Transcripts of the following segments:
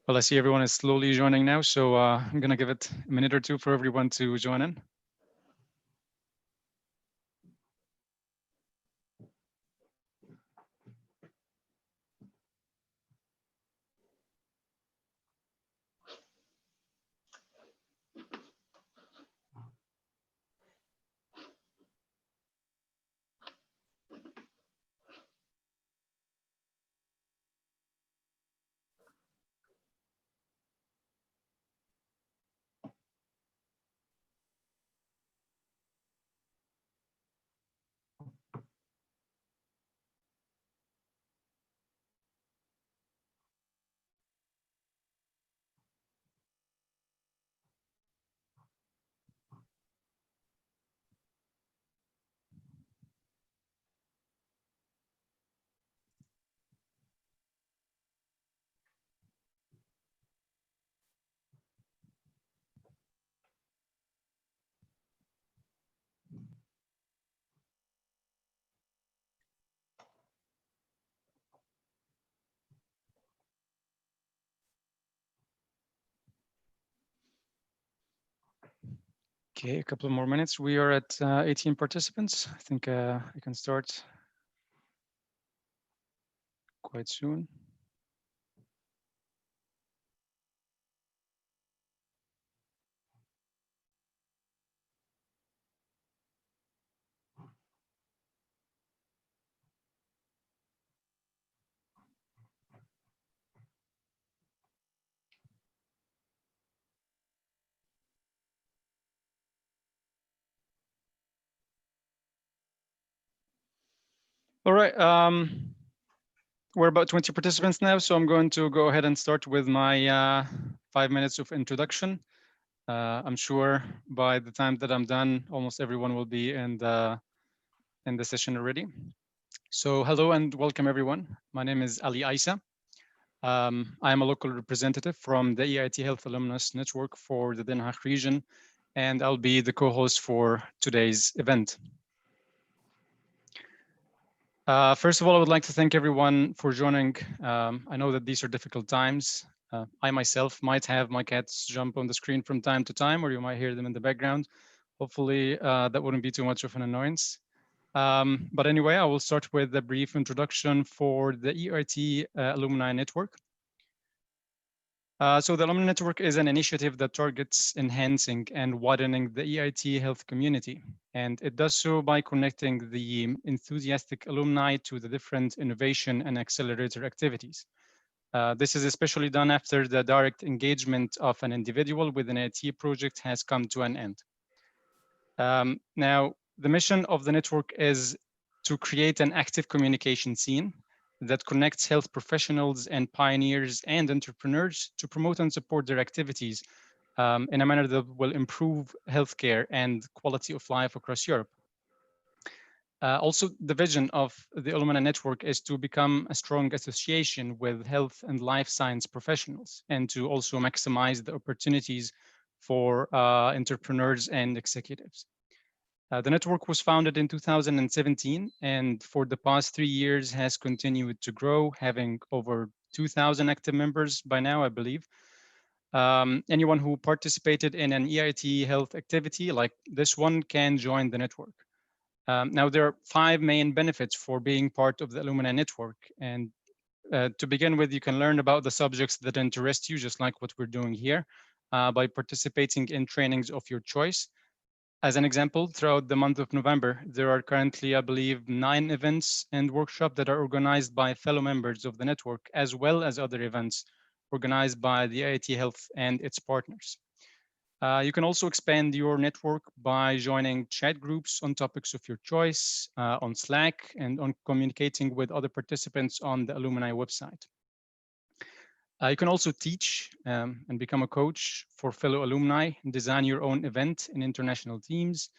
Well, I see everyone is slowly joining now, so I'm going to give it a minute or two for everyone to join in. Okay, a couple more minutes. We are at 18 participants. I think I can start quite soon. All right, we're about 20 participants now, so I'm going to go ahead and start with my 5 minutes of introduction. I'm sure by the time that I'm done, almost everyone will be in the session already. So hello and welcome everyone. My name is Ali Aisa. I am a local representative from the EIT Health Alumnus Network for the Den Haag region, and I'll be the co-host for today's event. First of all, I would like to thank everyone for joining. I know that these are difficult times. I myself might have my cats jump on the screen from time to time, or you might hear them in the background. Hopefully that wouldn't be too much of an annoyance. But anyway, I will start with a brief introduction for the EIT Alumni Network. So the Alumni Network is an initiative that targets enhancing and widening the EIT health community. And it does so by connecting the enthusiastic alumni to the different innovation and accelerator activities. This is especially done after the direct engagement of an individual with an EIT project has come to an end. Now, the mission of the network is to create an active communication scene that connects health professionals and pioneers and entrepreneurs to promote and support their activities in a manner that will improve healthcare and quality of life across Europe. Also, the vision of the Alumni Network is to become a strong association with health and life science professionals and to also maximize the opportunities for entrepreneurs and executives. The network was founded in 2017 and for the past 3 years has continued to grow, having over 2,000 active members by now, I believe. Anyone who participated in an EIT health activity like this one can join the network. Now, there are 5 main benefits for being part of the Alumni Network. And to begin with, you can learn about the subjects that interest you, just like what we're doing here, by participating in trainings of your choice. As an example, throughout the month of November, there are currently, I believe, 9 events and workshops that are organized by fellow members of the network, as well as other events organized by the EIT Health and its partners. You can also expand your network by joining chat groups on topics of your choice, on Slack, and on communicating with other participants on the alumni website. You can also teach and become a coach for fellow alumni and design your own event in international teams.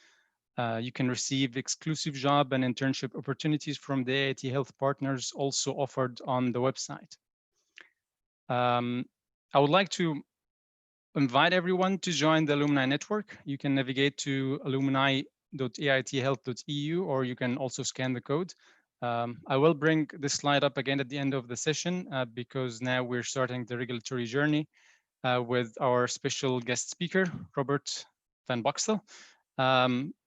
You can receive exclusive job and internship opportunities from the EIT Health partners also offered on the website. I would like to invite everyone to join the Alumni Network. You can navigate to alumni.eithealth.eu or you can also scan the code. I will bring this slide up again at the end of the session because now we're starting the regulatory journey with our special guest speaker, Robert van Boxtel,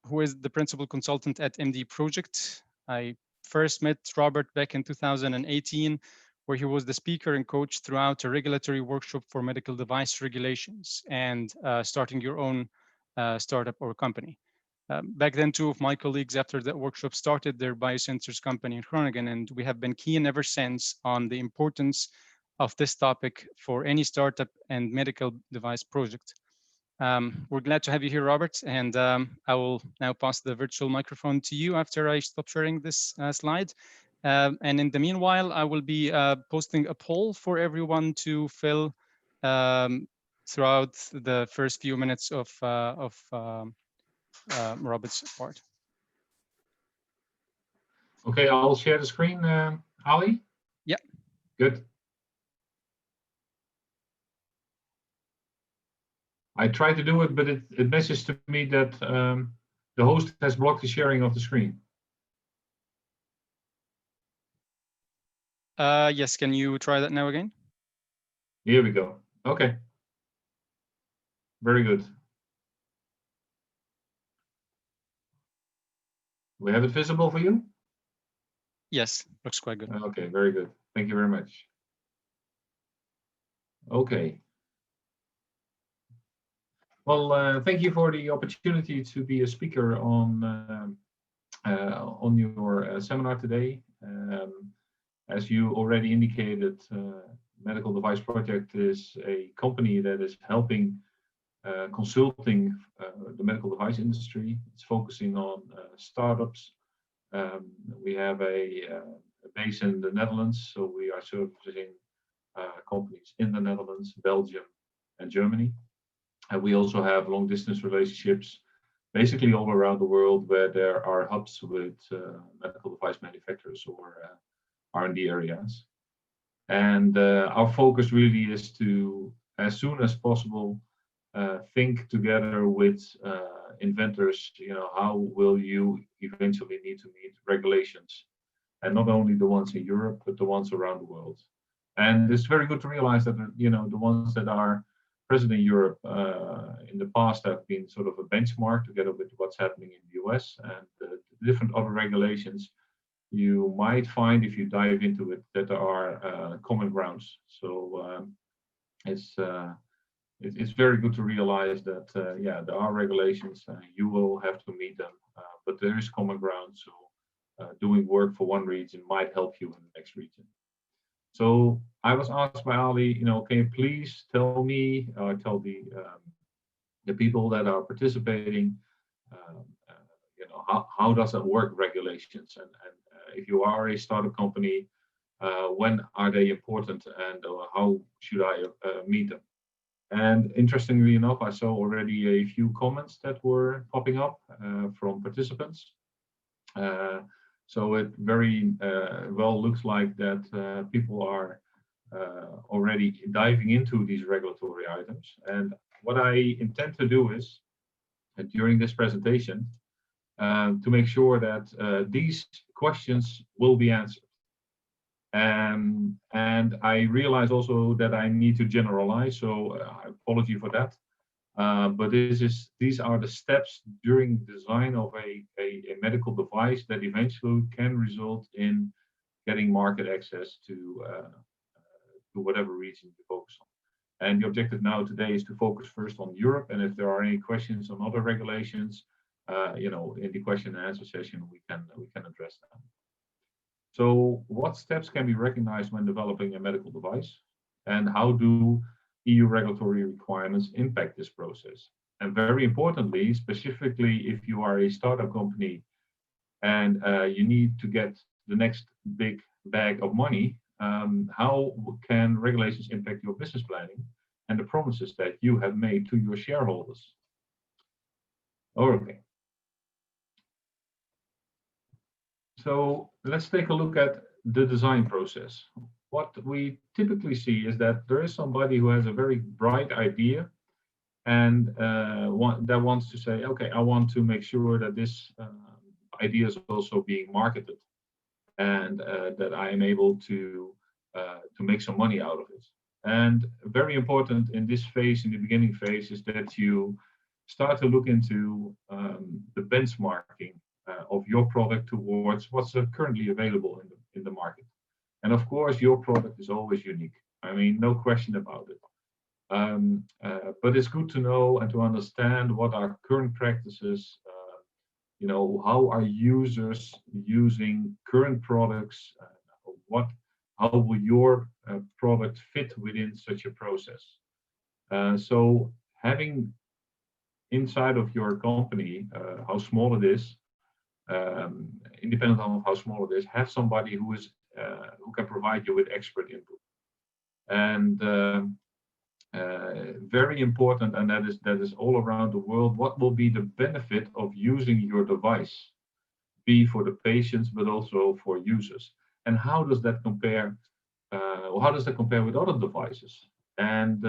who is the principal consultant at MD Project. I first met Robert back in 2018, where he was the speaker and coach throughout a regulatory workshop for medical device regulations and starting your own startup or company. Back then, two of my colleagues after that workshop started their biosensors company in Groningen, and we have been keen ever since on the importance of this topic for any startup and medical device project. We're glad to have you here, Robert, and I will now pass the virtual microphone to you after I stop sharing this slide. And in the meanwhile, I will be posting a poll for everyone to fill throughout the first few minutes of Robert's part. Okay, I'll share the screen, Ali? Yeah. Good. I tried to do it, but it messages to me that the host has blocked the sharing of the screen. Yes, can you try that now again? Here we go. Okay. Very good. We have it visible for you? Yes, looks quite good. Okay, very good. Thank you very much. Okay. Well, thank you for the opportunity to be a speaker on your seminar today. As you already indicated, Medical Device Project is a company that is helping consulting the medical device industry. It's focusing on startups. We have a base in the Netherlands, so we are servicing companies in the Netherlands, Belgium, and Germany. And we also have long distance relationships basically all around the world where there are hubs with medical device manufacturers or R&D areas. And our focus really is to, as soon as possible, think together with inventors, how will you eventually need to meet regulations, and not only the ones in Europe, but the ones around the world. And it's very good to realize that, the ones that are present in Europe in the past have been sort of a benchmark together with what's happening in the US, and the different other regulations you might find if you dive into it that there are common grounds. So it's very good to realize that there are regulations, you will have to meet them, but there is common ground. So doing work for one region might help you in the next region. So I was asked by Ali, can you please tell me, or tell the people that are participating, how does that work, regulations, and if you are a startup company, when are they important, and how should I meet them? And interestingly enough, I saw already a few comments that were popping up from participants. So it very well looks like that people are already diving into these regulatory items. And what I intend to do is, during this presentation, to make sure that these questions will be answered. And I realize also that I need to generalize, so I apologize for that. But these are the steps during design of a medical device that eventually can result in getting market access to whatever region you focus on. And the objective now today is to focus first on Europe, and if there are any questions on other regulations, in the question and answer session, we can address them. So what steps can be recognized when developing a medical device, and how do EU regulatory requirements impact this process? And very importantly, specifically if you are a startup company and you need to get the next big bag of money, how can regulations impact your business planning and the promises that you have made to your shareholders? Okay. So let's take a look at the design process. What we typically see is that there is somebody who has a very bright idea and that wants to say, okay, I want to make sure that this idea is also being marketed. and that I am able to make some money out of it. And very important in this phase, in the beginning phase, is that you start to look into the benchmarking of your product towards what's currently available in the market. And of course, your product is always unique. I mean, no question about it. But it's good to know and to understand what are current practices. How are users using current products? How will your product fit within such a process? So having inside of your company, how small it is, independent of how small it is, have somebody who can provide you with expert input. And very important, and that is all around the world. What will be the benefit of using your device, be for the patients, but also for users? And how does that compare? How does that compare with other devices? And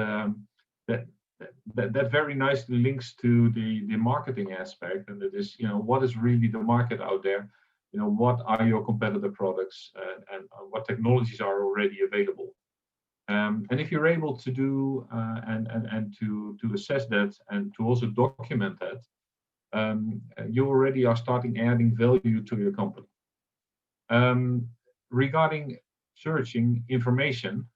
that very nicely links to the marketing aspect, and it is, what is really the market out there? What are your competitor products, and what technologies are already available? And if you're able to do and to assess that and to also document that, you already are starting adding value to your company. Regarding searching information,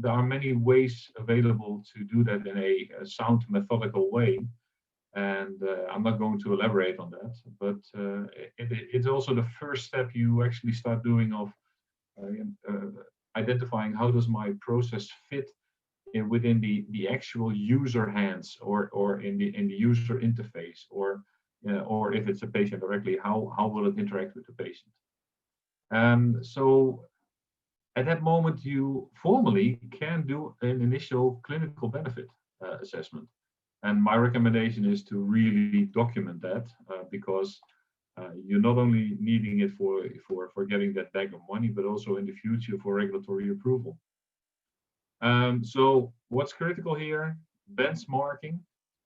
there are many ways available to do that in a sound, methodical way. And I'm not going to elaborate on that, but it's also the first step you actually start doing of identifying how does my process fit within the actual user hands, or in the user interface, or if it's a patient directly, how will it interact with the patient? So at that moment, you formally can do an initial clinical benefit assessment. And my recommendation is to really document that, because you're not only needing it for getting that bag of money, but also in the future for regulatory approval. So what's critical here? Benchmarking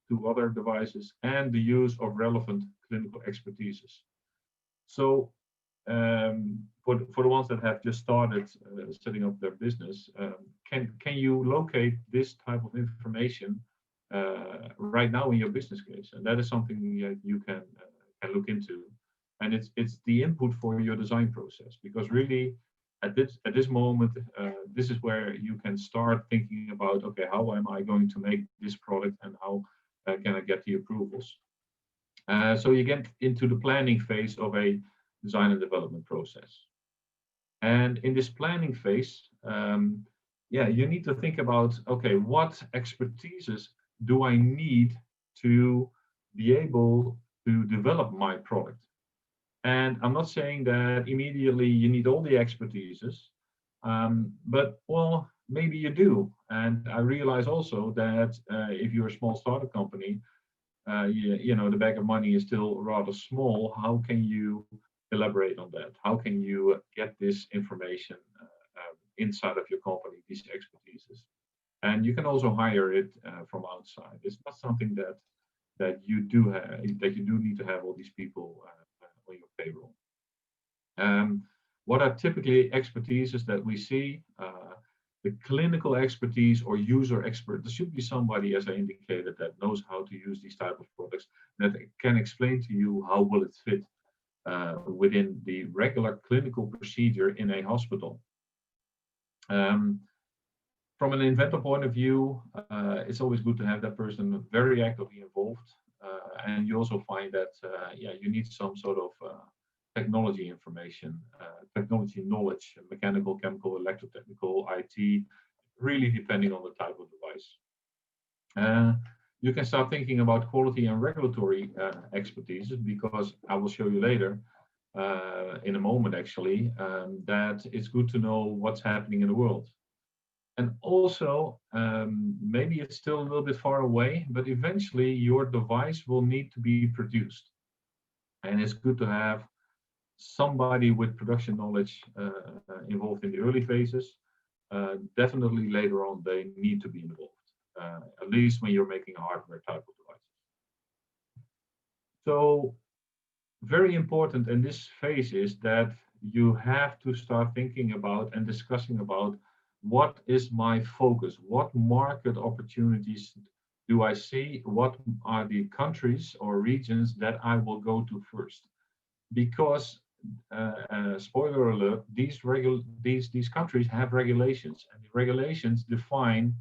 to other devices and the use of relevant clinical expertises. So for the ones that have just started setting up their business, can you locate this type of information right now in your business case? And that is something you can look into. And it's the input for your design process, because really at this moment, this is where you can start thinking about, okay, how am I going to make this product, and how can I get the approvals? So you get into the planning phase of a design and development process. And in this planning phase, you need to think about, okay, what expertises do I need to be able to develop my product? And I'm not saying that immediately you need all the expertises, but well, maybe you do. And I realize also that if you're a small startup company, the bag of money is still rather small. How can you elaborate on that? How can you get this information inside of your company, these expertises? And you can also hire it from outside. It's not something that you do need to have all these people on your payroll. What are typically expertises that we see? The clinical expertise or user expert. There should be somebody, as I indicated, that knows how to use these type of products, that can explain to you how will it fit within the regular clinical procedure in a hospital. From an inventor point of view, it's always good to have that person very actively involved. And you also find that you need some sort of technology information, technology knowledge, mechanical, chemical, electrotechnical, IT, really depending on the type of device. You can start thinking about quality and regulatory expertise, because I will show you later, in a moment actually, that it's good to know what's happening in the world. And also, maybe it's still a little bit far away, but eventually your device will need to be produced. And it's good to have somebody with production knowledge involved in the early phases. Definitely later on, they need to be involved, at least when you're making a hardware type of device. So very important in this phase is that you have to start thinking about and discussing about what is my focus, what market opportunities do I see, what are the countries or regions that I will go to first. Because spoiler alert, these countries have regulations, and the regulations define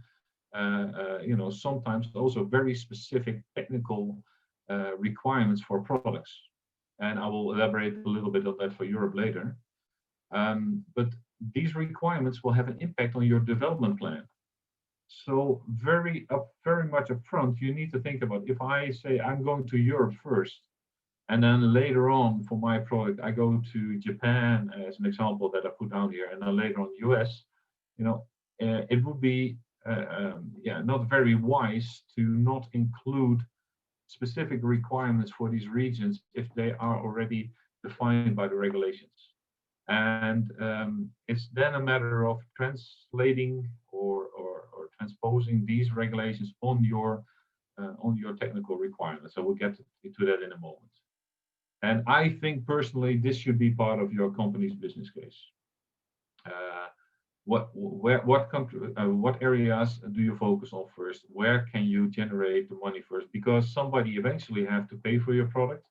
sometimes also very specific technical requirements for products. And I will elaborate a little bit on that for Europe later. But these requirements will have an impact on your development plan. So very much upfront, you need to think about, if I say I'm going to Europe first, and then later on for my product I go to Japan as an example that I put down here, and then later on US, it would be not very wise to not include specific requirements for these regions if they are already defined by the regulations. And it's then a matter of translating or transposing these regulations on your technical requirements. So we'll get to that in a moment. And I think personally this should be part of your company's business case. What areas do you focus on first? Where can you generate the money first? Because somebody eventually have to pay for your product.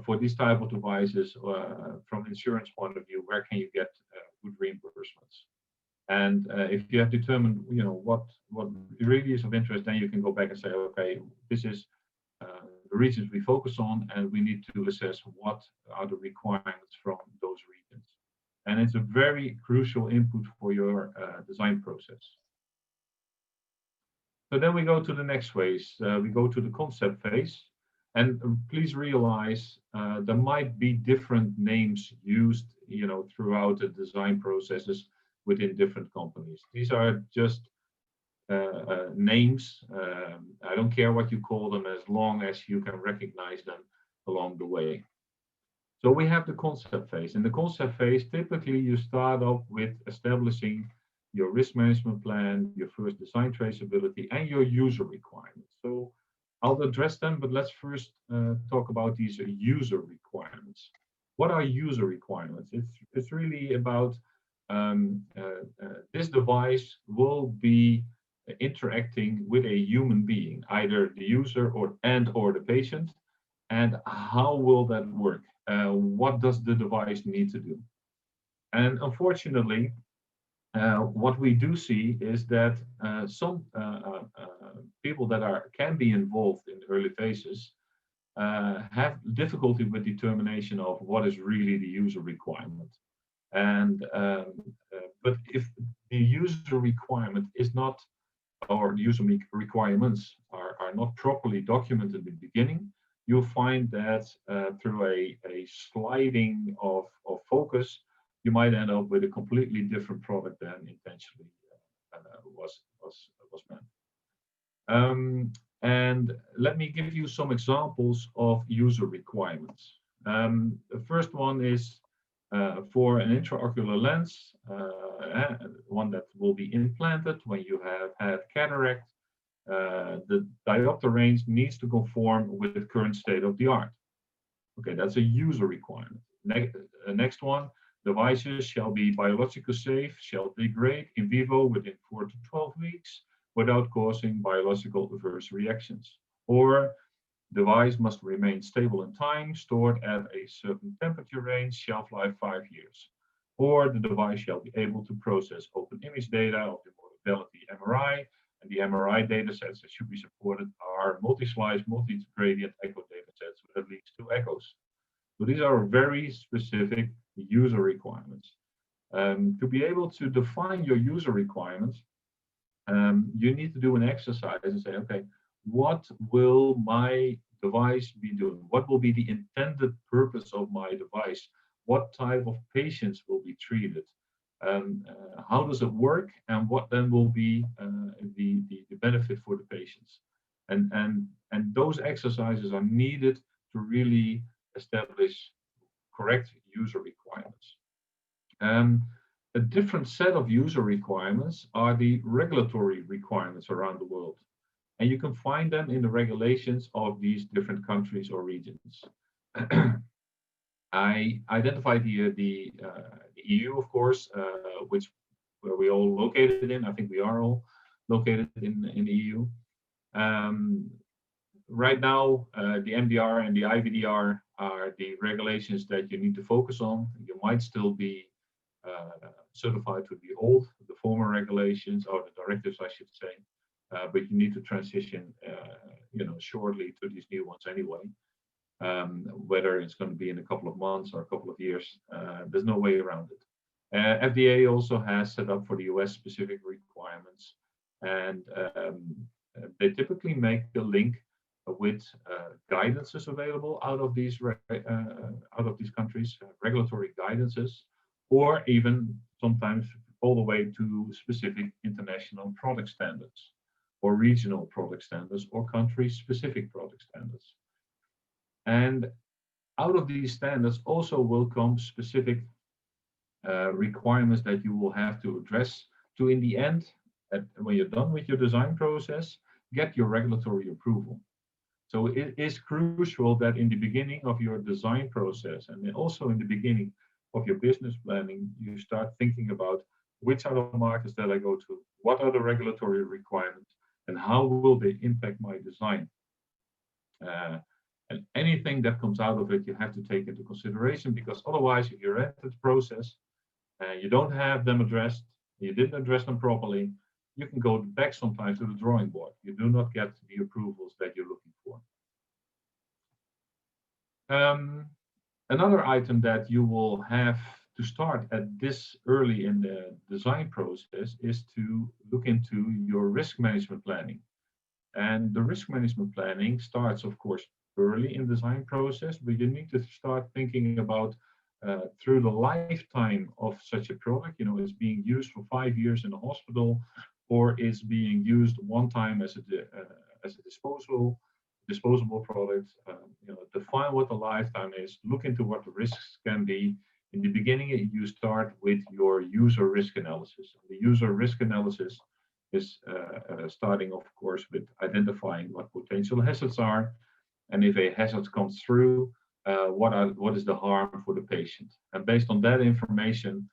For these type of devices, from insurance point of view, where can you get good reimbursements? And if you have determined, what really is of interest, then you can go back and say, okay, this is the regions we focus on, and we need to assess what are the requirements from those regions. And it's a very crucial input for your design process. So then we go to the next phase. We go to the concept phase. And please realize there might be different names used, throughout the design processes within different companies. These are just names. I don't care what you call them as long as you can recognize them along the way. So we have the concept phase. In the concept phase, typically you start off with establishing your risk management plan, your first design traceability, and your user requirements. So I'll address them, but let's first talk about these user requirements. What are user requirements? It's really about this device will be interacting with a human being, either the user or the patient, and how will that work? What does the device need to do? And unfortunately, what we do see is that some people that can be involved in early phases have difficulty with determination of what is really the user requirement. And but if the user requirement is not, or the user requirements are not properly documented in the beginning, you'll find that through a sliding of focus, you might end up with a completely different product than intentionally was meant. And let me give you some examples of user requirements. The first one is for an intraocular lens, one that will be implanted when you have had cataract. The diopter range needs to conform with the current state of the art. Okay, that's a user requirement. Next one, devices shall be biologically safe, shall degrade in vivo within 4 to 12 weeks without causing biological adverse reactions. Or device must remain stable in time, stored at a certain temperature range, shelf life 5 years. Or the device shall be able to process open image data of the modality MRI, and the MRI data sets that should be supported are multi-slice, multi-gradient echo data sets with at least 2 echoes. So these are very specific user requirements. To be able to define your user requirements, you need to do an exercise and say, okay, what will my device be doing? What will be the intended purpose of my device? What type of patients will be treated? How does it work? And what then will be the benefit for the patients? And those exercises are needed to really establish correct user requirements. A different set of user requirements are the regulatory requirements around the world. And you can find them in the regulations of these different countries or regions. I identified the EU, of course, where we all located in. I think we are all located in the EU. Right now, the MDR and the IVDR are the regulations that you need to focus on. You might still be certified to the former regulations, or the directives, I should say, but you need to transition, shortly to these new ones anyway. Whether it's going to be in a couple of months or a couple of years, there's no way around it. FDA also has set up for the US specific requirements, and they typically make the link with guidances available out of these countries, regulatory guidances, or even sometimes all the way to specific international product standards, or regional product standards, or country-specific product standards. And out of these standards also will come specific requirements that you will have to address to, in the end, when you're done with your design process, get your regulatory approval. So it is crucial that in the beginning of your design process, and also in the beginning of your business planning, you start thinking about which are the markets that I go to, what are the regulatory requirements, and how will they impact my design. And anything that comes out of it, you have to take into consideration, because otherwise, if you're at the process, you don't have them addressed, you didn't address them properly, you can go back sometimes to the drawing board. You do not get the approvals that you're looking for. Another item that you will have to start at this early in the design process is to look into your risk management planning. And the risk management planning starts, of course, early in the design process, but you need to start thinking about through the lifetime of such a product. It's being used for 5 years in a hospital, or it's being used one time as a disposable product. Define what the lifetime is, look into what the risks can be. In the beginning, you start with your user risk analysis. The user risk analysis is starting, of course, with identifying what potential hazards are, and if a hazard comes through, what is the harm for the patient. And based on that information,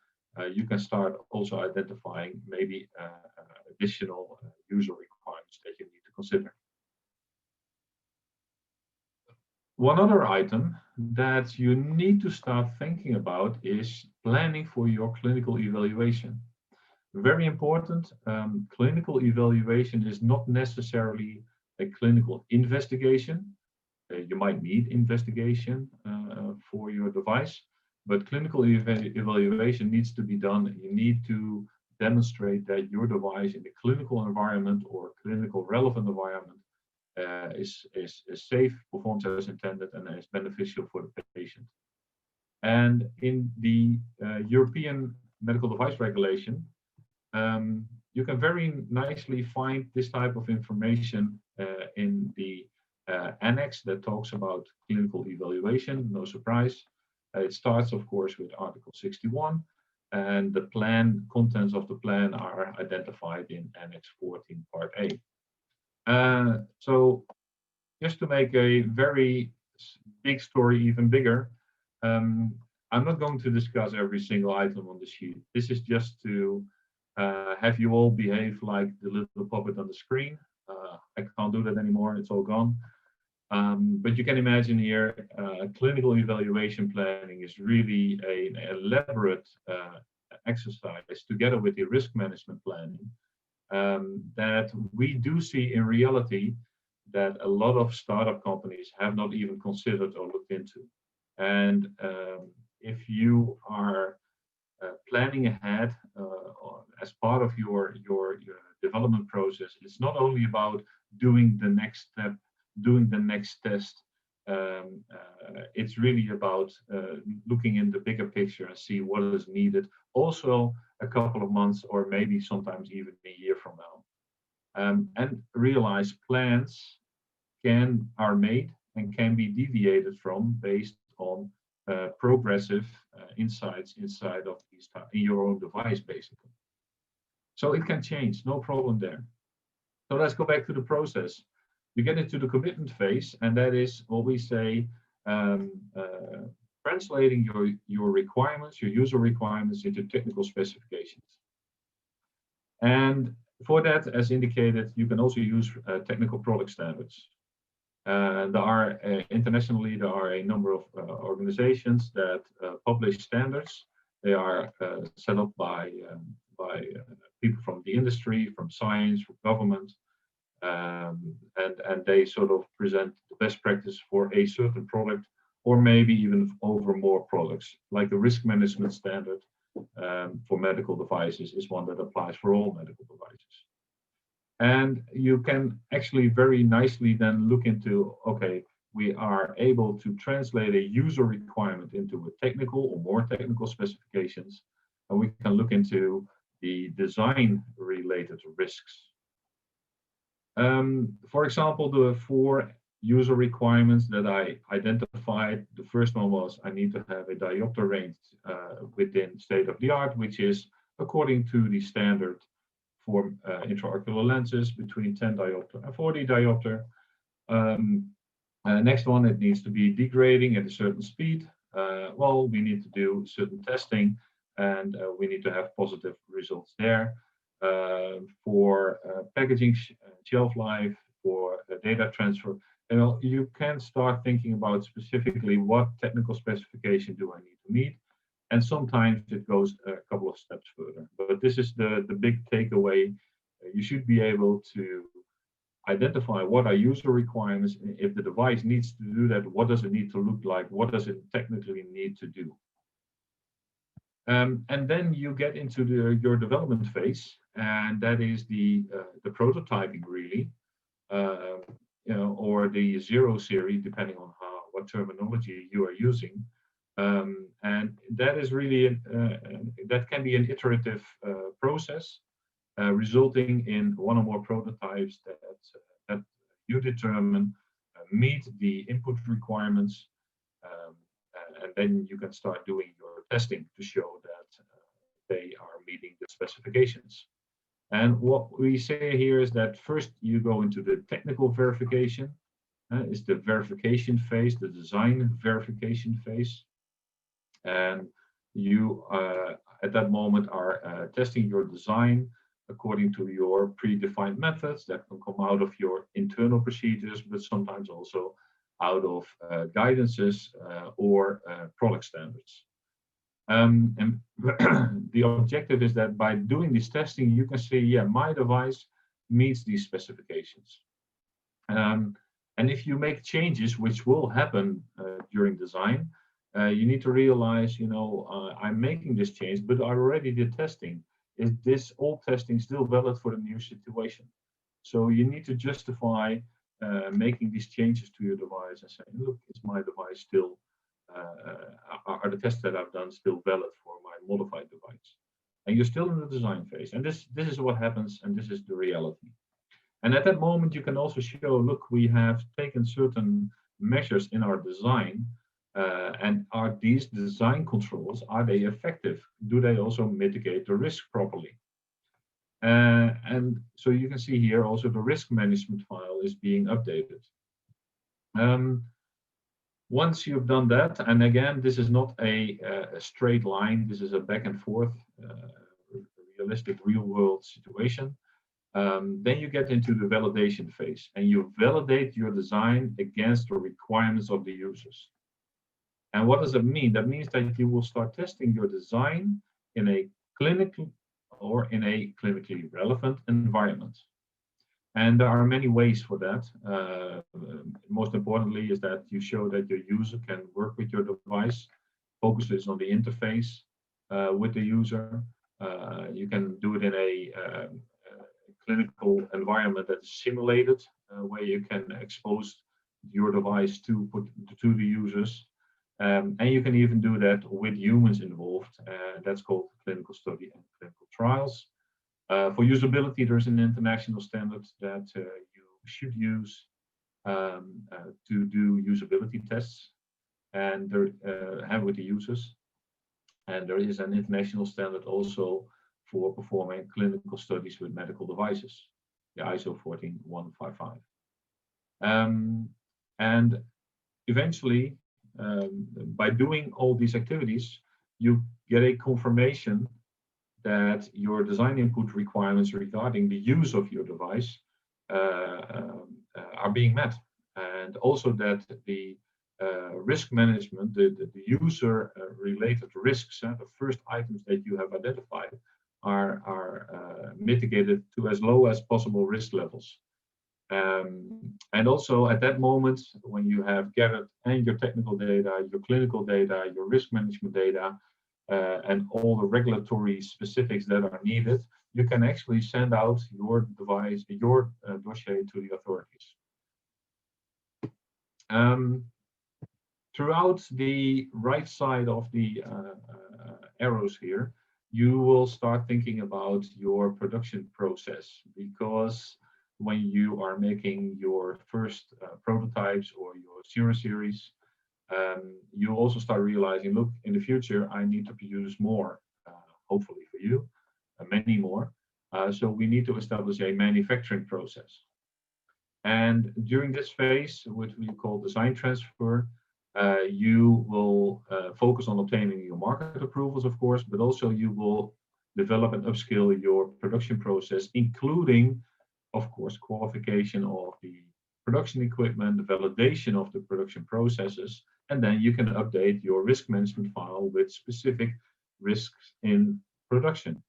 you can start also identifying maybe additional user requirements that you need to consider. One other item that you need to start thinking about is planning for your clinical evaluation. Very important, clinical evaluation is not necessarily a clinical investigation. You might need investigation for your device, but clinical evaluation needs to be done. You need to demonstrate that your device in the clinical environment or clinical relevant environment is safe, performs as intended, and is beneficial for the patient. And in the European Medical Device Regulation, you can very nicely find this type of information in the annex that talks about clinical evaluation. No surprise. It starts, of course, with Article 61, and the contents of the plan are identified in Annex 14, Part A. So just to make a very big story even bigger, I'm not going to discuss every single item on the sheet. This is just to have you all behave like the little puppet on the screen. I can't do that anymore, it's all gone. But you can imagine here, clinical evaluation planning is really an elaborate exercise together with the risk management planning that we do see in reality that a lot of startup companies have not even considered or looked into. And if you are planning ahead as part of your development process, it's not only about doing the next step, doing the next test. It's really about looking in the bigger picture and see what is needed also a couple of months or maybe sometimes even a year from now. And realize plans are made and can be deviated from based on progressive insights inside of in your own device, basically. So it can change, no problem there. So let's go back to the process. You get into the commitment phase, and that is what we say translating your requirements, your user requirements into technical specifications. And for that, as indicated, you can also use technical product standards. There are internationally, there are a number of organizations that publish standards. They are set up by people from the industry, from science, from government, and they sort of present the best practice for a certain product, or maybe even over more products. Like the risk management standard for medical devices is one that applies for all medical devices. And you can actually very nicely then look into, okay, we are able to translate a user requirement into a technical or more technical specifications, and we can look into the design related risks. For example, the 4 user requirements that I identified, the first one was I need to have a diopter range within state of the art, which is according to the standard for intraocular lenses between 10 diopter and 40 diopter. Next one, it needs to be degrading at a certain speed. Well, we need to do certain testing, and we need to have positive results there. For packaging shelf life, for data transfer, you can start thinking about specifically what technical specification do I need to meet. And sometimes it goes a couple of steps further. But this is the big takeaway. You should be able to identify what are user requirements. If the device needs to do that, what does it need to look like? What does it technically need to do? And then you get into your development phase, and that is the prototyping, really, or the 0 series, depending on what terminology you are using. And that is really that can be an iterative process, resulting in 1 or more prototypes that you determine meet the input requirements, and then you can start doing your testing to show that they are meeting the specifications. And what we say here is that first you go into the technical verification, is the verification phase, the design verification phase. And you, at that moment, are testing your design according to your predefined methods that can come out of your internal procedures, but sometimes also out of guidances or product standards. And the objective is that by doing this testing, you can say, yeah, my device meets these specifications. And if you make changes, which will happen during design, you need to realize, I'm making this change, but I already did testing. Is this old testing still valid for the new situation? So you need to justify making these changes to your device and saying, look, is my device still, are the tests that I've done still valid for my modified device? And you're still in the design phase. And this is what happens, and this is the reality. And at that moment, you can also show, look, we have taken certain measures in our design. And are these design controls, are they effective? Do they also mitigate the risk properly? And so you can see here also the risk management file is being updated. Once you've done that, and again, this is not a straight line, this is a back and forth, realistic real world situation. Then you get into the validation phase, and you validate your design against the requirements of the users. And what does it mean? That means that you will start testing your design in a clinically relevant environment. And there are many ways for that. Most importantly is that you show that your user can work with your device, focuses on the interface with the user. You can do it in a clinical environment that is simulated, where you can expose your device to the users. And you can even do that with humans involved. That's called clinical study and clinical trials. For usability, there's an international standard that you should use to do usability tests and have with the users. And there is an international standard also for performing clinical studies with medical devices, the ISO 14155. And eventually, by doing all these activities, you get a confirmation that your design input requirements regarding the use of your device are being met, and also that the risk management, the user related risks, the first items that you have identified are mitigated to as low as possible risk levels. And also at that moment, when you have gathered and your technical data, your clinical data, your risk management data, and all the regulatory specifics that are needed, you can actually send out your device, your dossier to the authorities. Throughout the right side of the arrows here, you will start thinking about your production process, because when you are making your first prototypes or your 0 series, you also start realizing, look, in the future, I need to produce more, hopefully for you, many more. So we need to establish a manufacturing process. And during this phase, which we call design transfer, you will focus on obtaining your market approvals, of course, but also you will develop and upskill your production process, including, of course, qualification of the production equipment, the validation of the production processes, and then you can update your risk management file with specific risks in production.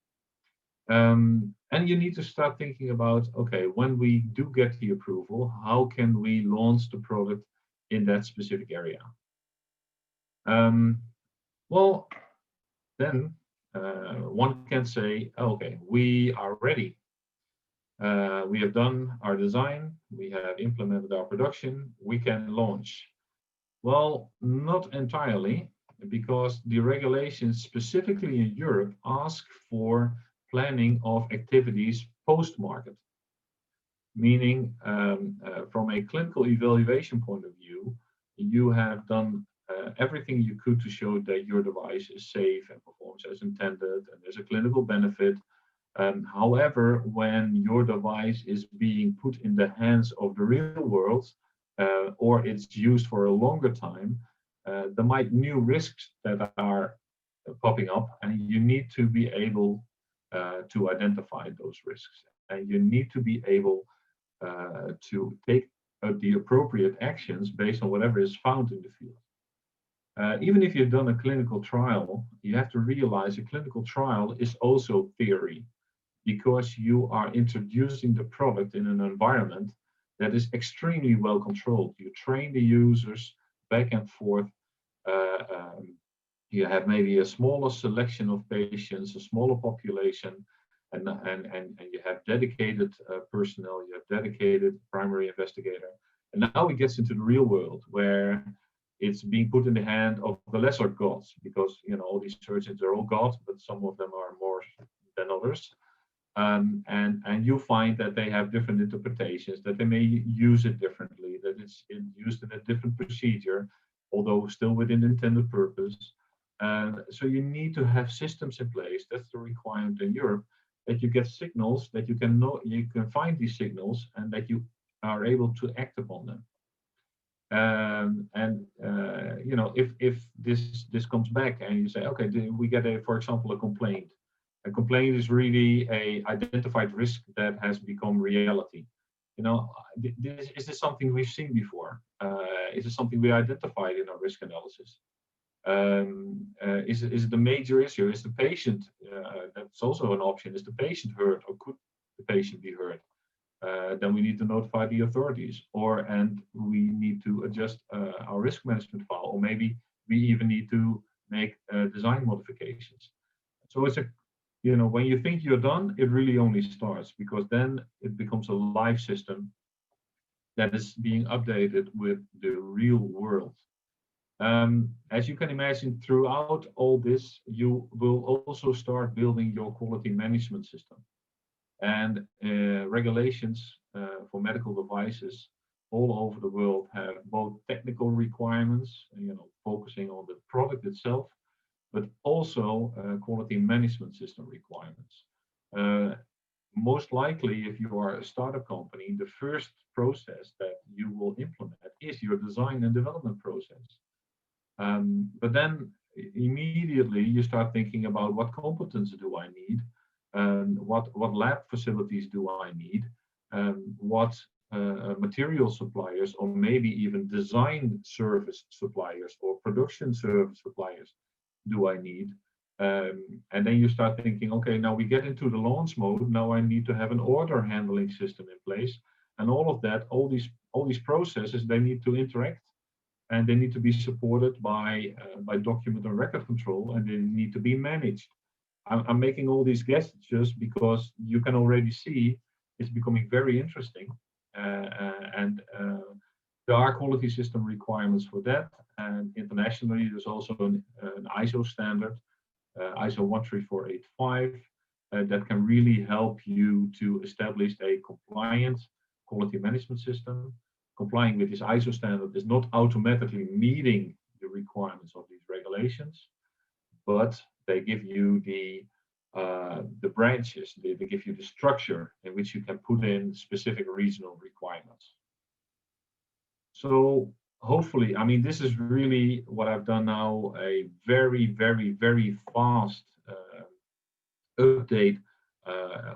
And you need to start thinking about, okay, when we do get the approval, how can we launch the product in that specific area? Well, then one can say, okay, we are ready. We have done our design, we have implemented our production, we can launch. Well, not entirely, because the regulations specifically in Europe ask for planning of activities post-market, meaning from a clinical evaluation point of view, you have done everything you could to show that your device is safe and performs as intended and there's a clinical benefit. However, when your device is being put in the hands of the real world, or it's used for a longer time, there might new risks that are popping up, and you need to be able to identify those risks, and you need to be able to take the appropriate actions based on whatever is found in the field. Even if you've done a clinical trial, you have to realize a clinical trial is also theory, because you are introducing the product in an environment that is extremely well controlled. You train the users back and forth. You have maybe a smaller selection of patients, a smaller population, and you have dedicated personnel, you have dedicated primary investigator. And now it gets into the real world, where it's being put in the hand of the lesser gods, because all these surgeons are all gods, but some of them are more than others. And you find that they have different interpretations, that they may use it differently, that it's used in a different procedure, although still within the intended purpose. So you need to have systems in place. That's the requirement in Europe, that you get signals, that you can find these signals, and that you are able to act upon them. If this comes back and you say, okay, we get for example, a complaint. A complaint is really a identified risk that has become reality. Is this something we've seen before? Is it something we identified in our risk analysis? Is it a major issue? Is the patient, that's also an option, is the patient heard, or could the patient be heard? Then we need to notify the authorities, and we need to adjust our risk management file, or maybe we even need to make design modifications. So it's when you think you're done, it really only starts, because then it becomes a live system that is being updated with the real world. As you can imagine, throughout all this, you will also start building your quality management system. And regulations for medical devices all over the world have both technical requirements, focusing on the product itself, but also quality management system requirements. Most likely, if you are a startup company, the first process that you will implement is your design and development process. But then immediately you start thinking about what competence do I need, what lab facilities do I need, what material suppliers, or maybe even design service suppliers or production service suppliers do I need. And then you start thinking, okay, now we get into the launch mode. Now I need to have an order handling system in place, and all of that, all these processes, they need to interact, and they need to be supported by document and record control, and they need to be managed. I'm making all these gestures because you can already see it's becoming very interesting, and there are quality system requirements for that. And internationally, there's also an ISO standard, ISO 13485, that can really help you to establish a compliant quality management system. Complying with this ISO standard is not automatically meeting the requirements of these regulations, but they give you the branches, they give you the structure in which you can put in specific regional requirements. So hopefully, I mean, this is really what I've done now, a very, very, very fast update,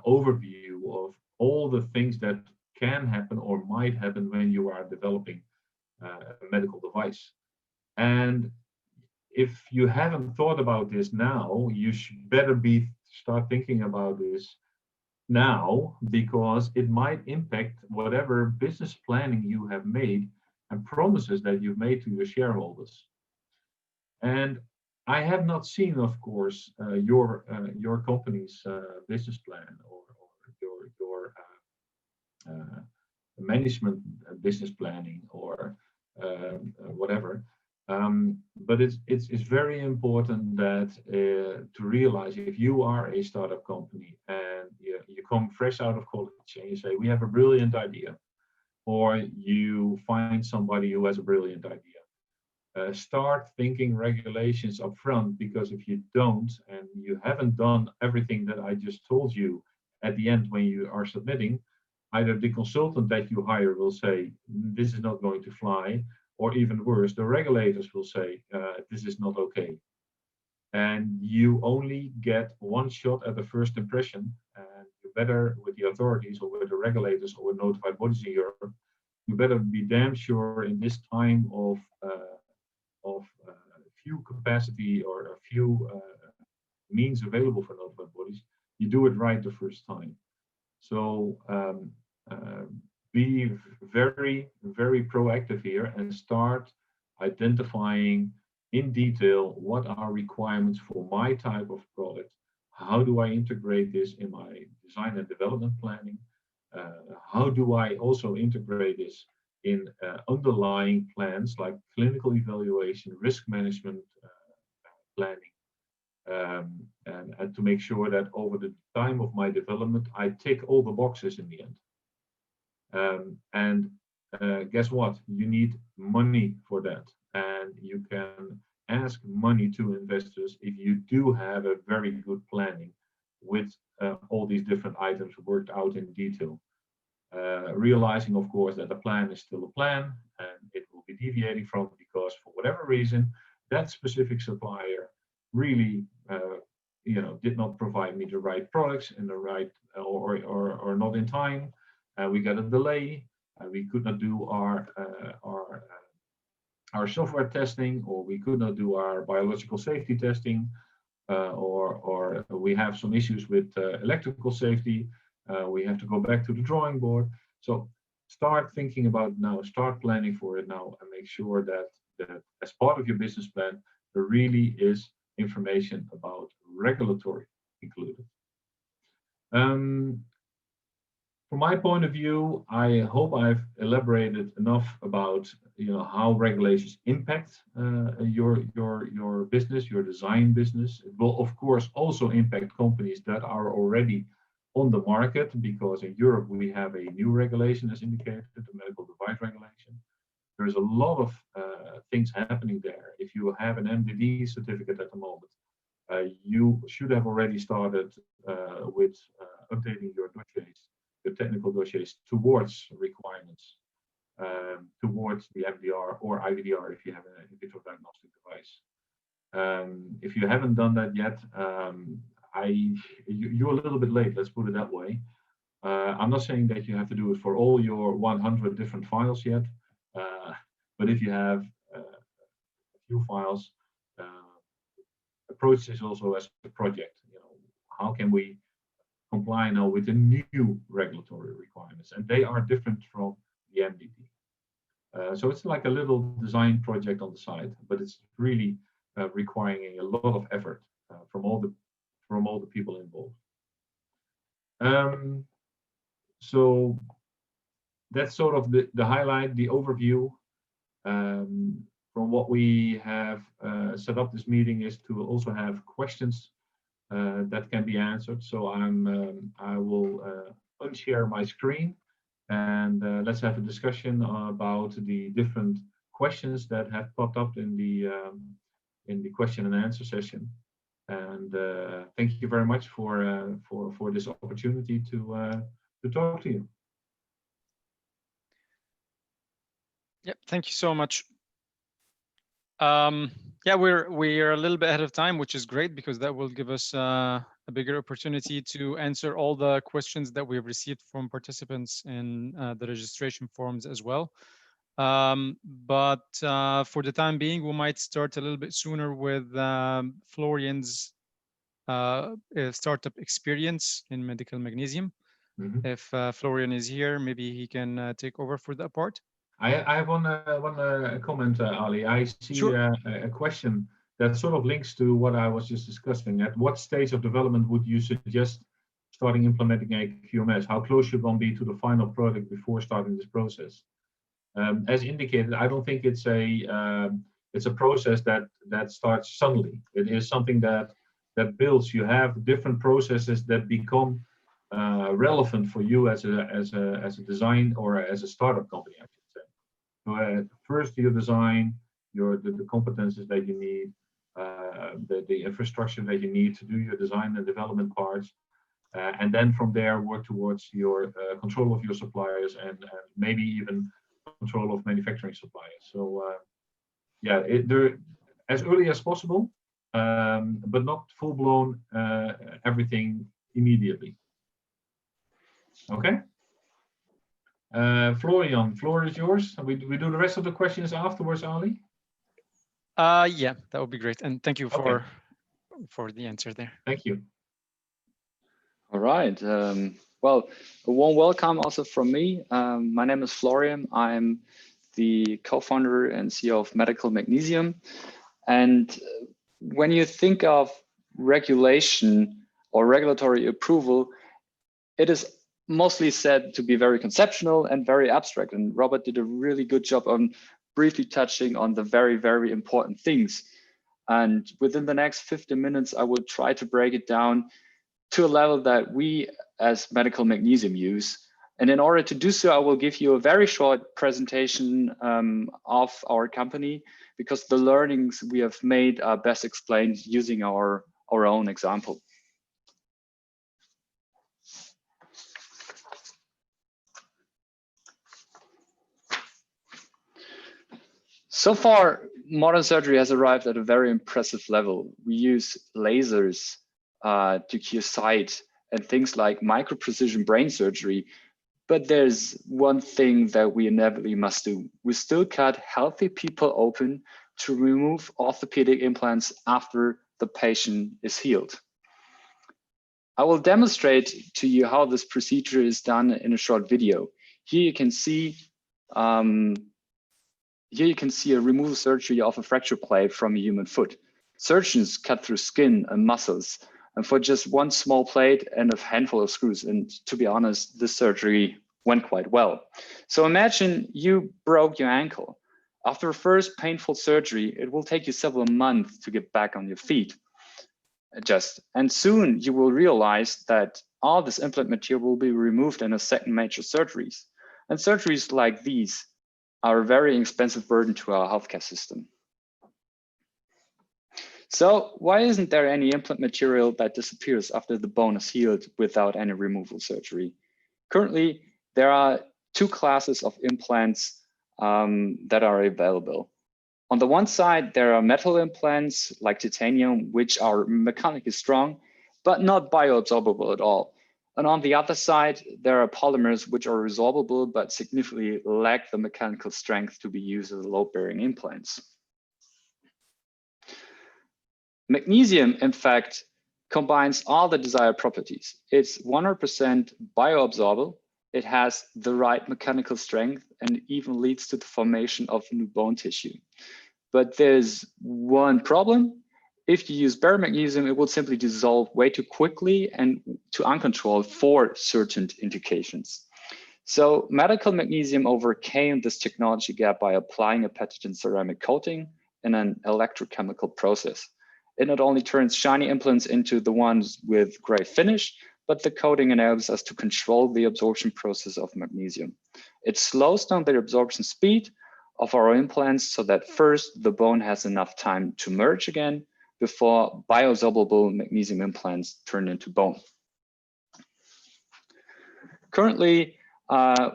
overview of all the things that can happen or might happen when you are developing a medical device. And if you haven't thought about this now, you should better start thinking about this now, because it might impact whatever business planning you have made and promises that you've made to your shareholders. And I have not seen, of course, your company's business plan, or your management business planning, or whatever. But it's very important that to realize, if you are a startup company and you come fresh out of college and you say, we have a brilliant idea, or you find somebody who has a brilliant idea, start thinking regulations up front, because if you don't, and you haven't done everything that I just told you at the end when you are submitting, either the consultant that you hire will say, this is not going to fly, or even worse, the regulators will say, this is not okay. And you only get one shot at the first impression, and you better, with the authorities or with the regulators or with notified bodies in Europe, you better be damn sure in this time of few capacity or a few means available for notified bodies, you do it right the first time. So be very, very proactive here and start identifying in detail what are requirements for my type of product. How do I integrate this in my design and development planning? How do I also integrate this in underlying plans like clinical evaluation, risk management planning, and to make sure that over the time of my development, I tick all the boxes in the end. And guess what? You need money for that. And you can ask money to investors if you do have a very good planning with all these different items worked out in detail. Realizing, of course, that the plan is still a plan and it will be deviating from, because for whatever reason, that specific supplier really did not provide me the right products in the right or not in time. We got a delay. We could not do our software testing, or we could not do our biological safety testing, or we have some issues with electrical safety. We have to go back to the drawing board. So start thinking about now, start planning for it now, and make sure that as part of your business plan, there really is information about regulatory included. From my point of view, I hope I've elaborated enough about how regulations impact your business, your design business. It will of course also impact companies that are already on the market, because in Europe we have a new regulation as indicated, the medical device regulation. There's a lot of things happening there. If you have an MDD certificate at the moment, you should have already started with updating your dossiers, your technical dossiers towards requirements, towards the MDR or IVDR if you have an in vitro diagnostic device. device. If you haven't done that yet, you're a little bit late, let's put it that way. I'm not saying that you have to do it for all your 100 different files yet, but if you have a few files, approach this also as a project. You know, how can we comply now with the new regulatory requirements? And they are different from the MDD. So it's like a little design project on the side, but it's really requiring a lot of effort from all the people involved. So that's sort of the highlight, the overview. From what we have set up this meeting is to also have questions that can be answered. So I will unshare my screen, and let's have a discussion about the different questions that have popped up in the question and answer session. And thank you very much for this opportunity to talk to you. Yep, thank you so much. Yeah, we're a little bit ahead of time, which is great because that will give us a bigger opportunity to answer all the questions that we've received from participants in the registration forms as well. But for the time being, we might start a little bit sooner with Florian's startup experience in medical magnesium. Mm-hmm. If Florian is here, maybe he can take over for that part. I have one comment, Ali. I see Sure. A question that sort of links to what I was just discussing. At what stage of development would you suggest starting implementing a QMS? How close should one be to the final product before starting this process? As indicated, I don't think it's a process that starts suddenly. It is something that builds. You have different processes that become relevant for you as a design or as a startup company, I should say. So first you design the competences that you need, the infrastructure that you need to do your design and development parts, and then from there work towards your control of your suppliers and maybe even control of manufacturing suppliers. So yeah, as early as possible, but not full-blown everything immediately. Okay. Florian, floor is yours. We do the rest of the questions afterwards, Ali. Yeah, that would be great. And thank you for the answer there. Thank you. All right. Well, a warm welcome also from me. My name is Florian. I'm the co-founder and CEO of Medical Magnesium. And when you think of regulation or regulatory approval, it is mostly said to be very conceptual and very abstract. And Robert did a really good job on briefly touching on the very, very important things. And within the next 15 minutes, I will try to break it down to a level that we as Medical Magnesium use. And in order to do so, I will give you a very short presentation of our company, because the learnings we have made are best explained using our own example. So far, modern surgery has arrived at a very impressive level. We use lasers to cure sight and things like micro-precision brain surgery. But there's one thing that we inevitably must do. We still cut healthy people open to remove orthopedic implants after the patient is healed. I will demonstrate to you how this procedure is done in a short video. Here you can see a removal surgery of a fracture plate from a human foot. Surgeons cut through skin and muscles, and for just one small plate and a handful of screws. And to be honest, this surgery went quite well. So imagine you broke your ankle. After a first painful surgery, it will take you several months to get back on your feet. And soon you will realize that all this implant material will be removed in a second major surgeries. And surgeries like these are a very expensive burden to our healthcare system. So why isn't there any implant material that disappears after the bone is healed without any removal surgery? Currently, there are two classes of implants that are available. On the one side, there are metal implants like titanium, which are mechanically strong, but not bioabsorbable at all. And on the other side, there are polymers which are resorbable, but significantly lack the mechanical strength to be used as load-bearing implants. Magnesium, in fact, combines all the desired properties. It's 100% bioabsorbable. It has the right mechanical strength and even leads to the formation of new bone tissue. But there's one problem. If you use bare magnesium, it will simply dissolve way too quickly and to uncontrolled for certain indications. So medical magnesium overcame this technology gap by applying a patented ceramic coating in an electrochemical process. It not only turns shiny implants into the ones with gray finish, but the coating enables us to control the absorption process of magnesium. It slows down the absorption speed of our implants so that first the bone has enough time to merge again before bioabsorbable magnesium implants turn into bone. Currently,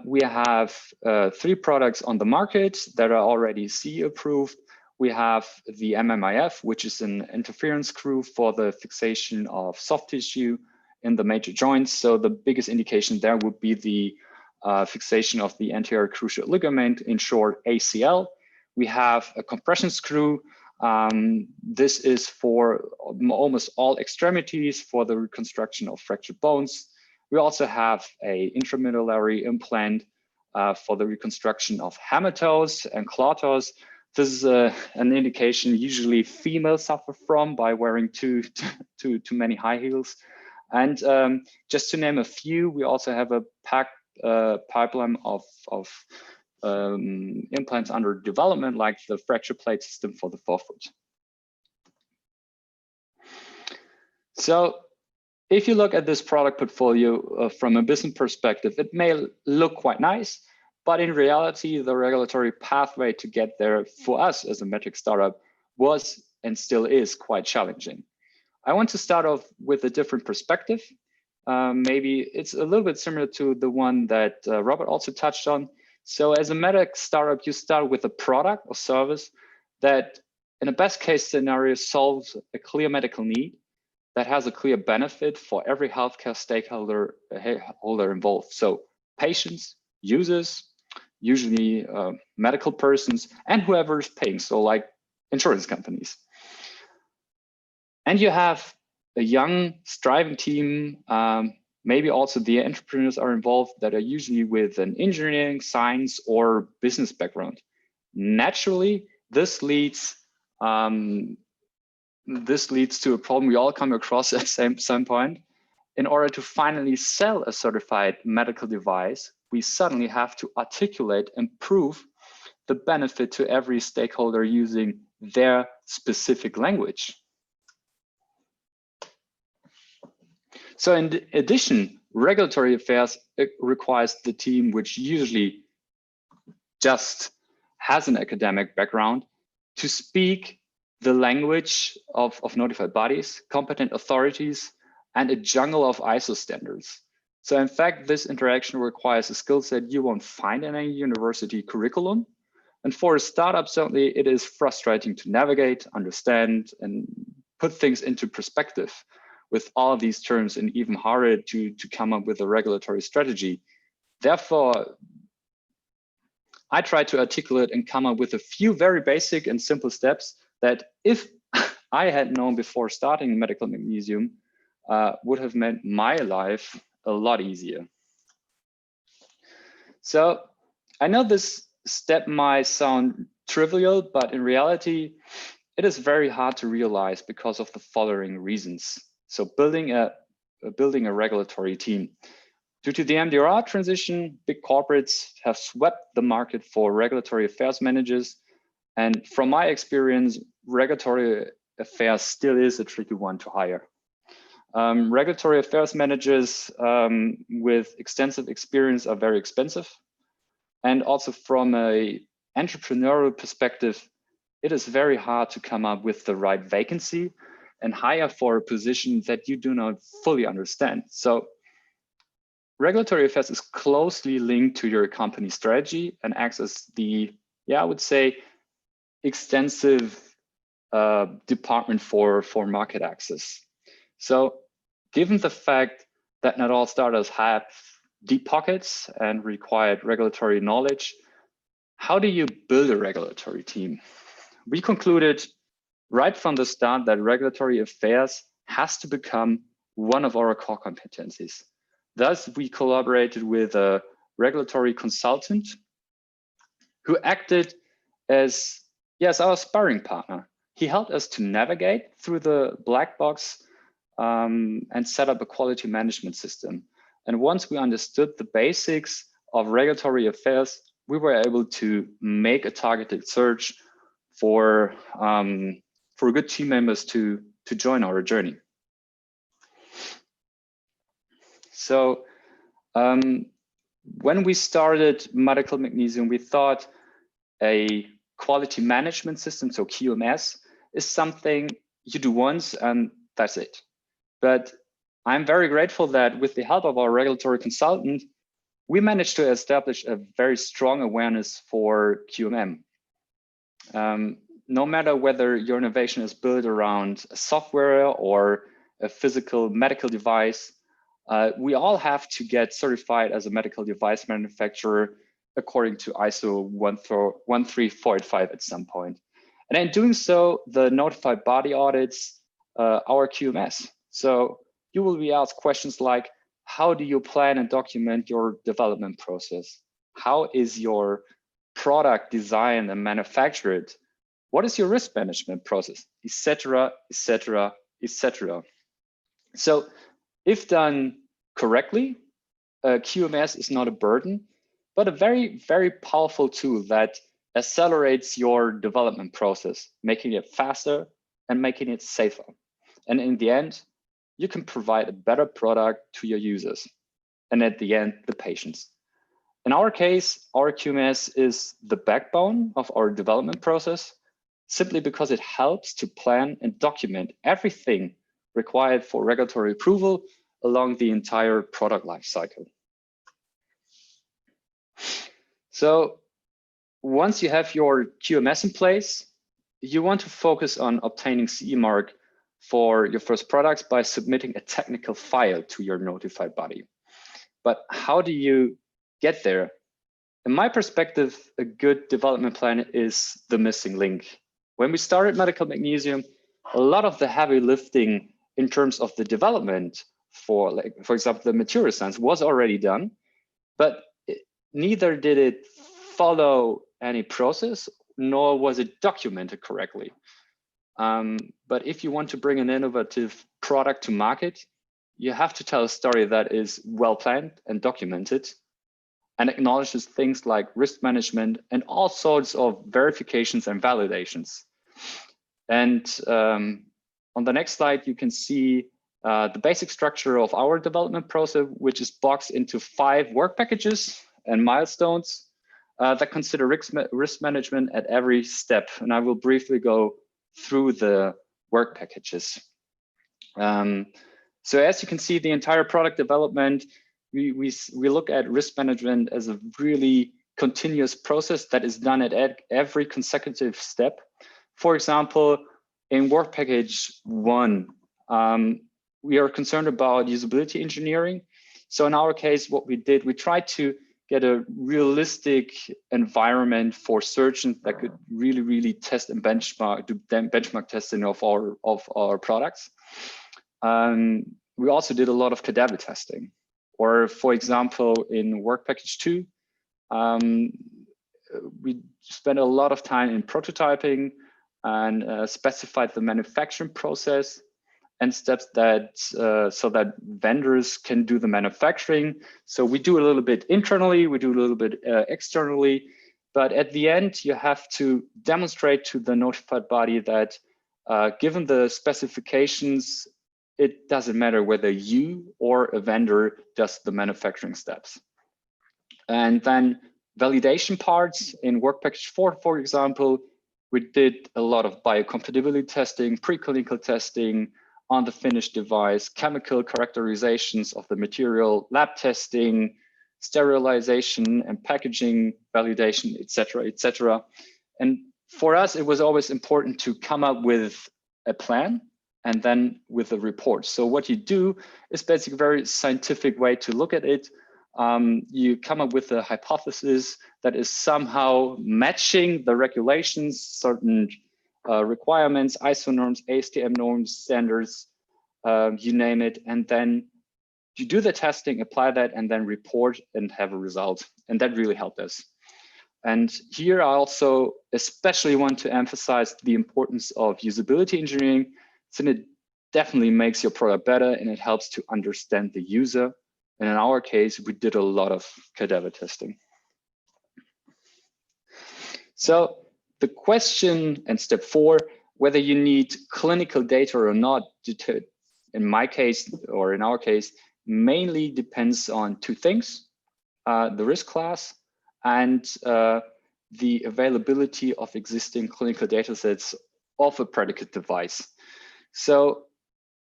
we have 3 products on the market that are already CE approved. We have the MMIF, which is an interference screw for the fixation of soft tissue in the major joints. So the biggest indication there would be the fixation of the anterior cruciate ligament, in short, ACL. We have a compression screw. This is for almost all extremities for the reconstruction of fractured bones. We also have a intramedullary implant for the reconstruction of hammer toes and claw toes. This is an indication usually females suffer from by wearing too many high heels. And just to name a few, we also have a packed pipeline of implants under development, like the fracture plate system for the forefoot. So if you look at this product portfolio from a business perspective, it may look quite nice, but in reality, the regulatory pathway to get there for us as a medtech startup was and still is quite challenging. I want to start off with a different perspective. Maybe it's a little bit similar to the one that Robert also touched on. So as a medtech startup, you start with a product or service that in a best case scenario solves a clear medical need that has a clear benefit for every healthcare stakeholder involved. So patients, users, usually medical persons, and whoever is paying, so like insurance companies. And you have a young, striving team, maybe also the entrepreneurs are involved that are usually with an engineering, science, or business background. Naturally, this leads to a problem we all come across at some point. In order to finally sell a certified medical device, we suddenly have to articulate and prove the benefit to every stakeholder using their specific language. So in addition, regulatory affairs requires the team, which usually just has an academic background, to speak the language of notified bodies, competent authorities, and a jungle of ISO standards. So in fact, this interaction requires a skill set you won't find in any university curriculum. And for a startup, certainly it is frustrating to navigate, understand, and put things into perspective with all of these terms, and even harder to come up with a regulatory strategy. Therefore, I try to articulate and come up with a few very basic and simple steps that if I had known before starting medical magnesium, would have made my life a lot easier. So I know this step might sound trivial, but in reality, it is very hard to realize because of the following reasons. So building a regulatory team. Due to the MDR transition, big corporates have swept the market for regulatory affairs managers. And from my experience, regulatory affairs still is a tricky one to hire. Regulatory affairs managers with extensive experience are very expensive. And also from an entrepreneurial perspective, it is very hard to come up with the right vacancy and hire for a position that you do not fully understand. So regulatory affairs is closely linked to your company strategy and acts as the, I would say, extensive department for market access. So given the fact that not all startups have deep pockets and required regulatory knowledge, how do you build a regulatory team? We concluded right from the start that regulatory affairs has to become one of our core competencies. Thus, we collaborated with a regulatory consultant who acted as, yes, our sparring partner. He helped us to navigate through the black box and set up a quality management system. And once we understood the basics of regulatory affairs, we were able to make a targeted search for good team members to join our journey. So when we started Medical Magnesium, we thought a quality management system, so QMS, is something you do once and that's it. But I'm very grateful that with the help of our regulatory consultant, we managed to establish a very strong awareness for QMM. No matter whether your innovation is built around a software or a physical medical device, we all have to get certified as a medical device manufacturer according to ISO 13485 at some point. And in doing so, the notified body audits our QMS. So you will be asked questions like, how do you plan and document your development process? How is your product designed and manufactured? What is your risk management process, etc., etc., etc. So if done correctly, QMS is not a burden, but a very, very powerful tool that accelerates your development process, making it faster and making it safer. And in the end, you can provide a better product to your users. And at the end, the patients. In our case, our QMS is the backbone of our development process, simply because it helps to plan and document everything required for regulatory approval along the entire product lifecycle. So once you have your QMS in place, you want to focus on obtaining CE mark for your first products by submitting a technical file to your notified body. But how do you get there? In my perspective, a good development plan is the missing link. When we started Medical Magnesium, a lot of the heavy lifting in terms of the development for example, the material science was already done, but neither did it follow any process, nor was it documented correctly. But if you want to bring an innovative product to market, you have to tell a story that is well planned and documented and acknowledges things like risk management and all sorts of verifications and validations. And on the next slide, you can see the basic structure of our development process, which is boxed into 5 work packages and milestones that consider risk management at every step. And I will briefly go through the work packages. So as you can see, the entire product development, we look at risk management as a really continuous process that is done at every consecutive step. For example, in work package 1, we are concerned about usability engineering. So in our case, what we did, we tried to get a realistic environment for surgeons that could really test and do benchmark testing of our products. We also did a lot of cadaver testing. Or for example, in work package 2, we spent a lot of time in prototyping and specified the manufacturing process and steps that so that vendors can do the manufacturing. So we do a little bit internally, we do a little bit externally, but at the end, you have to demonstrate to the notified body that given the specifications, it doesn't matter whether you or a vendor does the manufacturing steps. And then validation parts in work package 4, for example, we did a lot of biocompatibility testing, preclinical testing on the finished device, chemical characterizations of the material, lab testing, sterilization and packaging validation, etc., etc. And for us, it was always important to come up with a plan and then with a report. So what you do is basically a very scientific way to look at it. You come up with a hypothesis that is somehow matching the regulations, certain requirements, ISO norms, ASTM norms, standards, you name it, and then you do the testing, apply that, and then report and have a result. And that really helped us. And here I also especially want to emphasize the importance of usability engineering, since it definitely makes your product better and it helps to understand the user. And in our case, we did a lot of cadaver testing. So the question in step 4, whether you need clinical data or not, in my case, or in our case, mainly depends on 2 things, the risk class and the availability of existing clinical data sets of a predicate device. So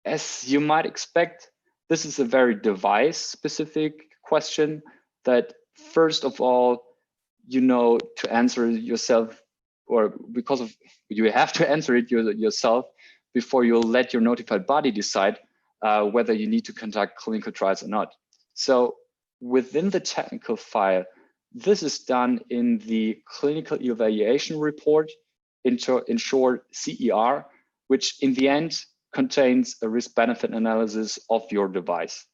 as you might expect, this is a very device specific question that first of all, you know, to answer yourself, or because of you have to answer it yourself before you'll let your notified body decide whether you need to conduct clinical trials or not. So within the technical file, this is done in the clinical evaluation report, in short CER, which in the end contains a risk-benefit analysis of your device.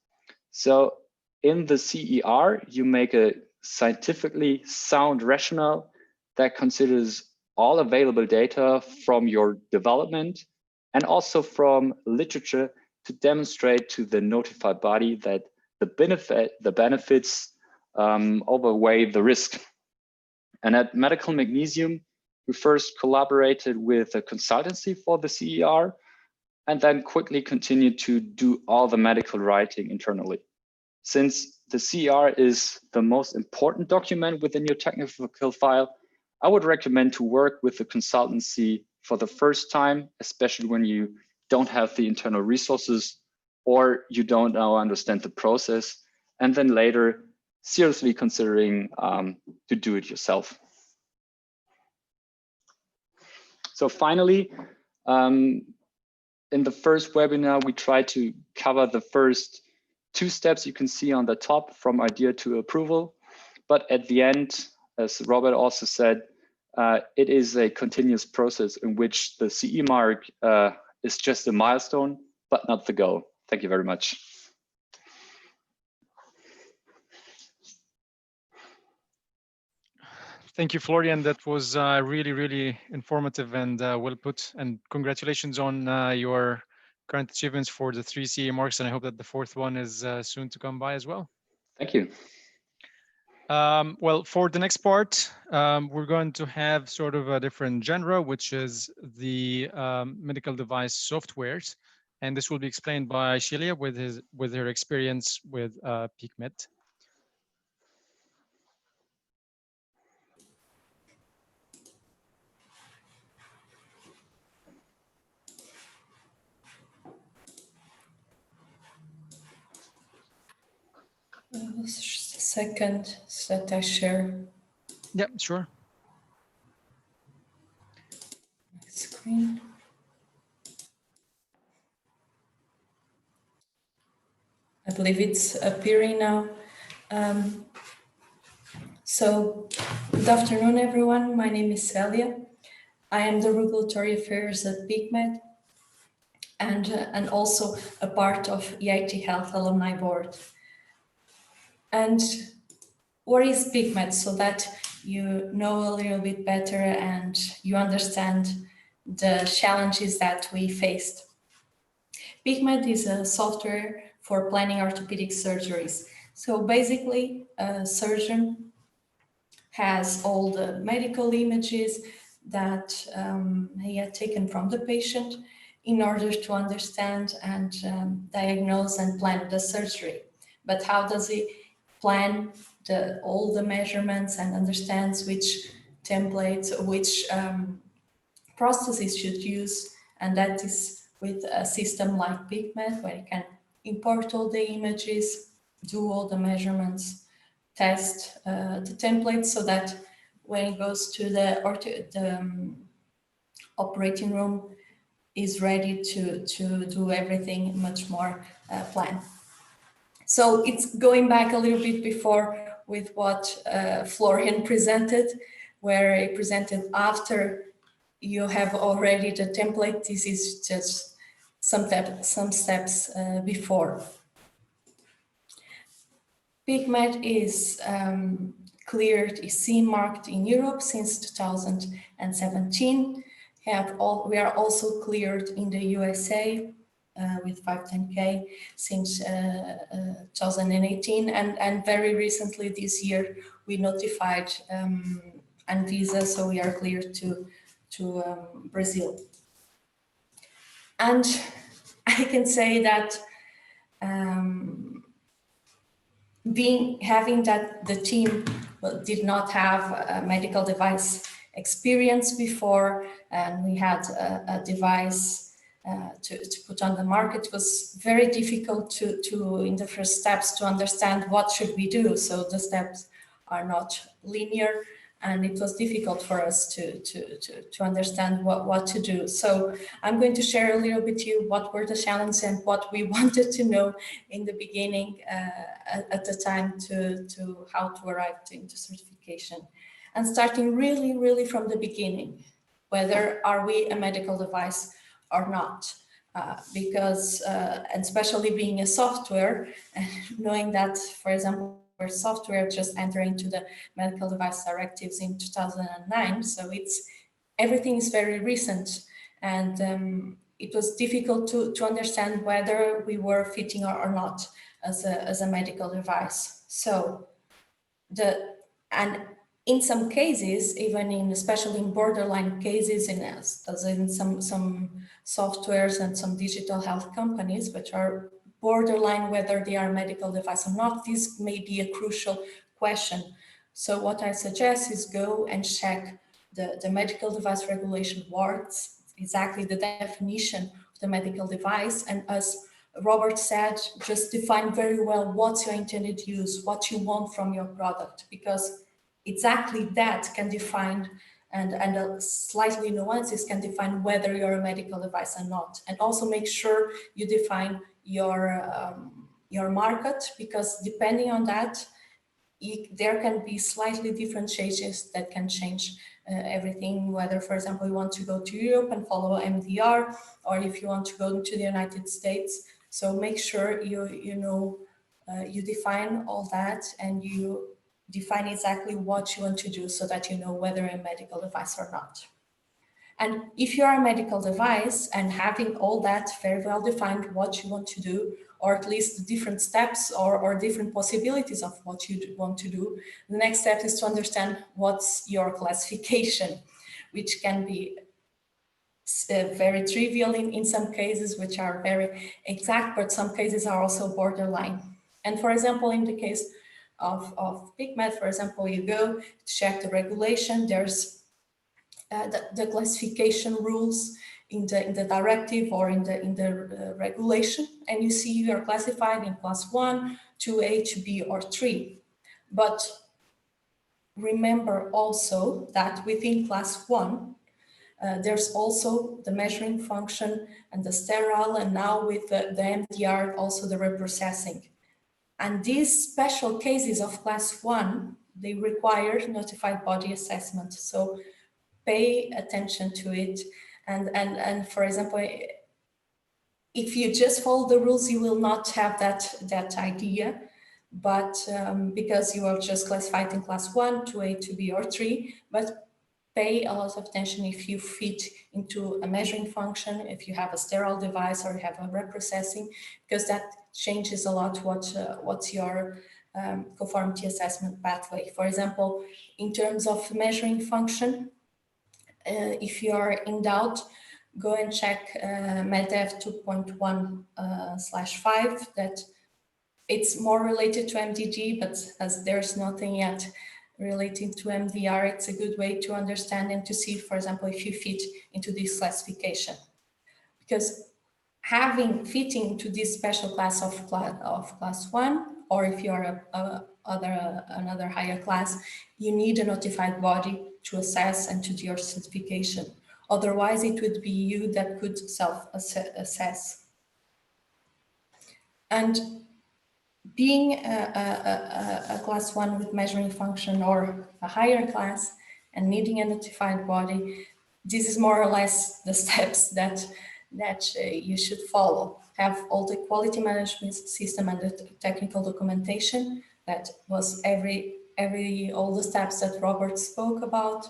So in the CER, you make a scientifically sound rationale that considers all available data from your development and also from literature to demonstrate to the notified body that the benefits outweigh the risk. And at Medical Magnesium, we first collaborated with a consultancy for the CER and then quickly continued to do all the medical writing internally. Since the CER is the most important document within your technical file, I would recommend to work with the consultancy for the first time, especially when you don't have the internal resources or you don't now understand the process, and then later seriously considering to do it yourself. So finally, in the first webinar, we tried to cover the first 2 steps you can see on the top, from idea to approval. But at the end, as Robert also said, it is a continuous process in which the CE mark is just a milestone, but not the goal. Thank you very much. Thank you, Florian. That was really, really informative and well put. And congratulations on your current achievements for the 3 CE marks. And I hope that the 4th one is soon to come by as well. Thank you. Well, for the next part, we're going to have sort of a different genre, which is the medical device softwares. And this will be explained by Celia with her experience with PeekMed. Just a second so that I share. Yeah, sure. My screen. I believe it's appearing now. So good afternoon, everyone. My name is Celia. I am the Regulatory Affairs at PeekMed and also a part of EIT Health Alumni Board. And what is PeekMed, so that you know a little bit better and you understand the challenges that we faced. PeekMed is a software for planning orthopedic surgeries. So basically, a surgeon has all the medical images that he had taken from the patient in order to understand and diagnose and plan the surgery. But how does he plan all the measurements and understands which templates, which processes should use? And that is with a system like PeekMed, where you can import all the images, do all the measurements, test the templates, so that when it goes to the operating room, is ready to do everything much more planned. So it's going back a little bit before with what Florian presented, where he presented after you have already the template. This is just some steps before. PeekMed is cleared, is CE marked in Europe since 2017. We are also cleared in the USA with 510K since 2018, and very recently this year we notified Anvisa, so we are cleared to Brazil. And I can say that having that the team did not have a medical device experience before, and we had a device to put on the market, it was very difficult to in the first steps to understand what should we do. So the steps are not linear, and it was difficult for us to understand what to do. So I'm going to share a little bit with you what were the challenges and what we wanted to know in the beginning at the time to how to arrive into certification. And starting really from the beginning, whether are we a medical device or not, because and especially being a software, knowing that, for example, our software just entered into the medical device directives in 2009, so everything is very recent, and it was difficult to understand whether we were fitting or not as a medical device. So and in some cases, even especially in borderline cases, as in some softwares and some digital health companies, which are borderline whether they are a medical device or not, this may be a crucial question. So what I suggest is go and check the medical device regulation words, exactly the definition of the medical device, and as Robert said, just define very well what's your intended use, what you want from your product, because exactly that can define, and slightly nuances can define whether you're a medical device or not. And also make sure you define your market, because depending on that, there can be slightly different changes that can change everything, whether, for example, you want to go to Europe and follow MDR, or if you want to go to the United States. So make sure you know, you define all that, and you define exactly what you want to do so that you know whether a medical device or not. And if you are a medical device and having all that very well defined, what you want to do, or at least the different steps or different possibilities of what you want to do, the next step is to understand what's your classification, which can be very trivial in some cases, which are very exact, but some cases are also borderline. And for example, in the case of PeekMed, for example, you go check the regulation, there's the classification rules in the directive or in the regulation, and you see you are classified in class 1, 2A, 2B, or 3. But remember also that within class 1, there's also the measuring function and the sterile, and now with the MDR, also the reprocessing. And these special cases of class 1, they require notified body assessment. So pay attention to it. And for example, if you just follow the rules, you will not have that idea. But because you are just classified in class 1, 2A, 2B, or 3, but pay a lot of attention if you fit into a measuring function, if you have a sterile device or you have a reprocessing, because that changes a lot what's your conformity assessment pathway. For example, in terms of measuring function, if you are in doubt, go and check MedDev 2.1/5, that it's more related to MDG, but as there's nothing yet relating to MDR, it's a good way to understand and to see, for example, if you fit into this classification. Because fitting to this special class of class 1, or if you're another higher class, you need a notified body to assess and to do your certification. Otherwise, it would be you that could self-assess. And being a class 1 with measuring function or a higher class and needing a notified body, this is more or less the steps that you should follow. Have all the quality management system and the technical documentation. That was all the steps that Robert spoke about.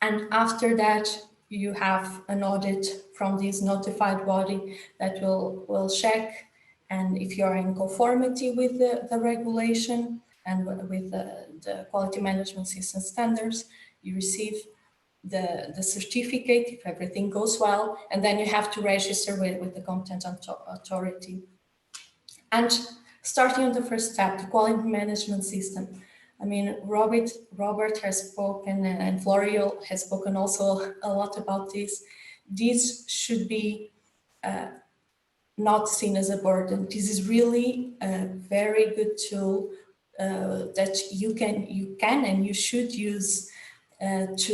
And after that, you have an audit from this notified body that will check, and if you're in conformity with the regulation and with the quality management system standards, you receive the certificate if everything goes well, and then you have to register with the competent authority. And starting on the first step, the quality management system. I mean, Robert has spoken and Florian has spoken also a lot about this. This should be not seen as a burden. This is really a very good tool that you can and you should use to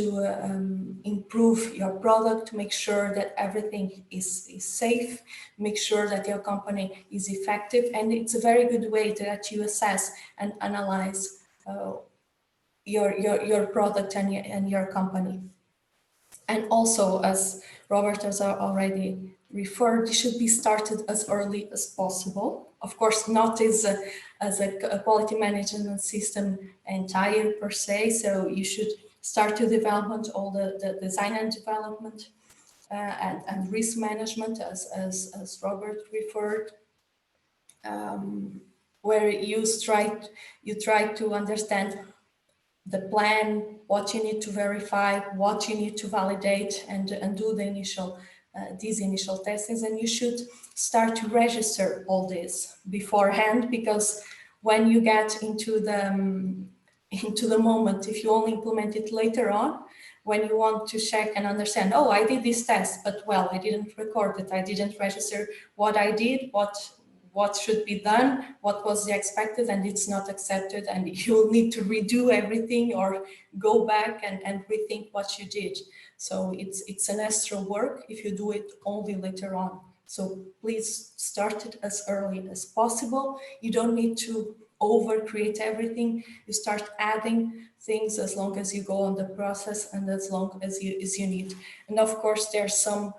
improve your product, to make sure that everything is safe, make sure that your company is effective, and it's a very good way that you assess and analyze your product and your company. And also, as Robert has already referred, it should be started as early as possible. Of course, not as a quality management system entire per se, so you should start to development, all the design and development and risk management, as Robert referred, where you try to understand the plan, what you need to verify, what you need to validate, and do the these initial testings. And you should start to register all this beforehand, because when you get into the moment, if you only implement it later on, when you want to check and understand, oh, I did this test, but well, I didn't record it, I didn't register what I did, what should be done, what was the expected, and it's not accepted, and you'll need to redo everything or go back and rethink what you did. So it's an extra work if you do it only later on. So please start it as early as possible. You don't need to over-create everything. You start adding things as long as you go on the process and as long as you need. And of course, there are some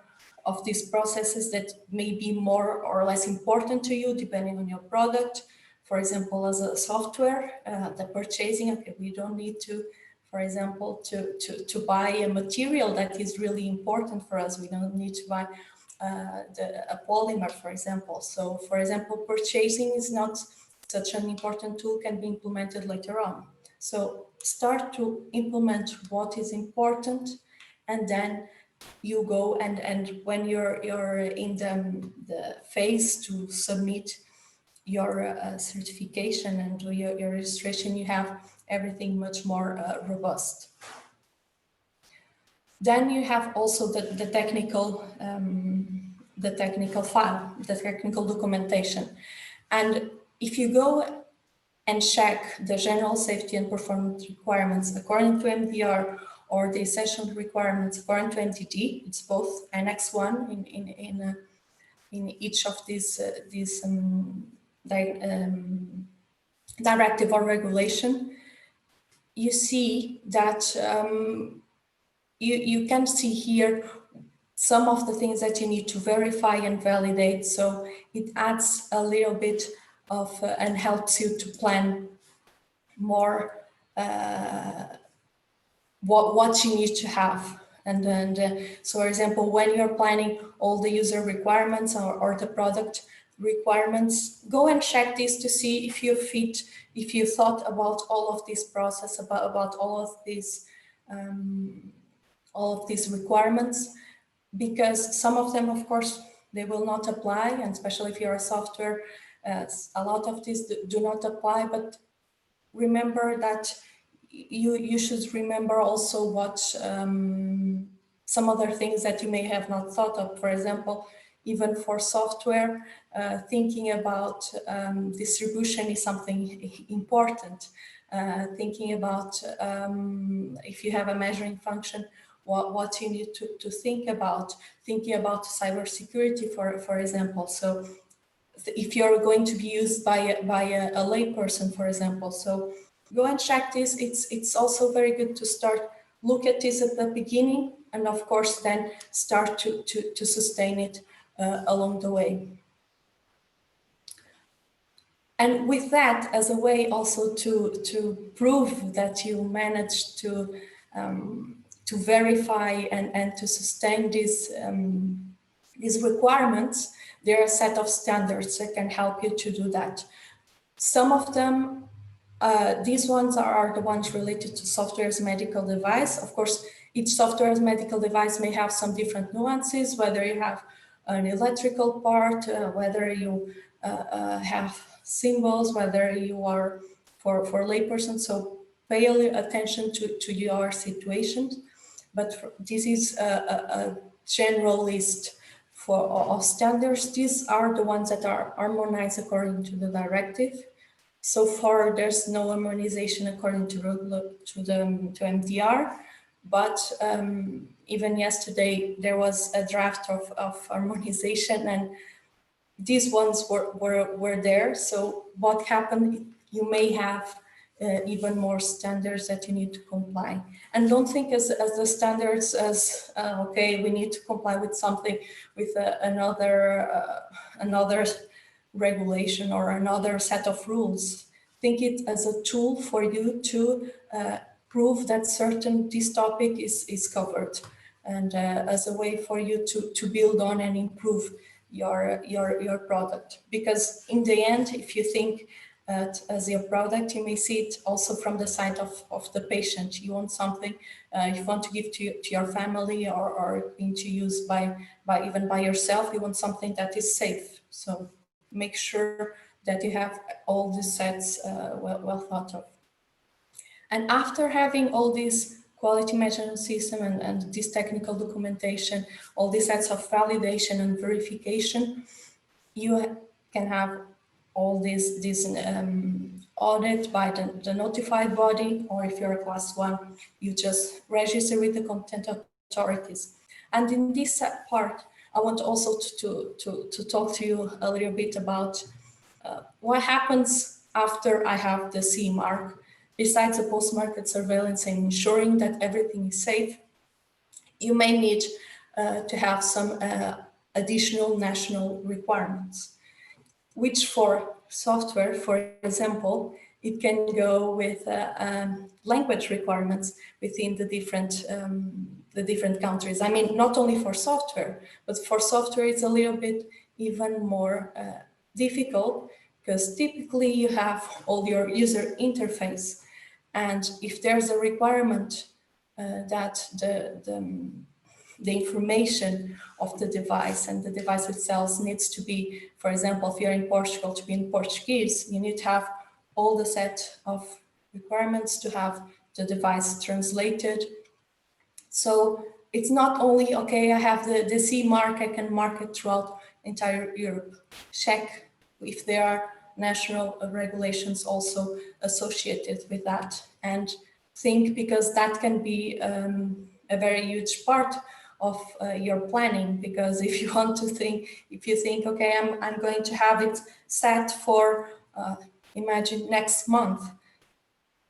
of these processes that may be more or less important to you depending on your product. For example, as a software, the purchasing, okay, we don't need to, for example, to buy a material that is really important for us. We don't need to buy a polymer, for example. So, for example, purchasing is not such an important tool, can be implemented later on. So start to implement what is important, and then you go and when you're in the phase to submit your certification and do your registration, you have everything much more robust. Then you have also the technical file, the technical documentation. And if you go and check the general safety and performance requirements according to MDR or the essential requirements according to NTD, it's both Annex 1 in each of these directive or regulation. You see that you can see here some of the things that you need to verify and validate. So it adds a little bit of and helps you to plan more what you need to have. And so, for example, when you're planning all the user requirements or the product requirements, go and check this to see if you fit, if you thought about all of this process, about all of these requirements, because some of them, of course, they will not apply, and especially if you're a software, a lot of these do not apply. But remember that you should remember also what some other things that you may have not thought of. For example, even for software, thinking about distribution is something important. Thinking about if you have a measuring function, what you need to think about, thinking about cybersecurity, for example. So if you're going to be used by a layperson, for example, so go and check this. It's also very good to start look at this at the beginning, and of course then start to sustain it along the way. And with that as a way also to prove that you managed to verify and to sustain these requirements, there are a set of standards that can help you to do that. Some of them, these ones are the ones related to software as medical device. Of course, each software as medical device may have some different nuances, whether you have an electrical part, whether you have symbols, whether you are for layperson. So pay attention to your situation. But this is a general list of standards. These are the ones that are harmonized according to the directive. So far, there's no harmonization according to MDR, but even yesterday there was a draft of harmonization, and these ones were there. So what happened? You may have even more standards that you need to comply, and don't think as the standards as okay, we need to comply with something with another regulation or another set of rules. Think it as a tool for you to prove that this topic is covered, and as a way for you to build on and improve your product. Because in the end, if you think as your product, you may see it also from the side of the patient. You want something you want to give to your family or being to use even by yourself. You want something that is safe. So make sure that you have all these sets well thought of. And after having all this quality measurement system and this technical documentation, all these sets of validation and verification, you can have all this audit by the notified body, or if you're a class 1, you just register with the competent authorities. And in this part, I want also to talk to you a little bit about what happens after I have the CE mark. Besides the post-market surveillance and ensuring that everything is safe, you may need to have some additional national requirements, which for software, for example, it can go with language requirements within the different countries. I mean, not only for software, but for software it's a little bit even more difficult, because typically you have all your user interface, and if there's a requirement that the information of the device and the device itself needs to be, for example, if you're in Portugal, to be in Portuguese, you need to have all the set of requirements to have the device translated. So it's not only, okay, I have the CE mark, I can mark it throughout entire Europe. Check if there are national regulations also associated with that, and think, because that can be a very huge part of your planning. Because if you want to think, if you think, okay, I'm going to have it set for, imagine next month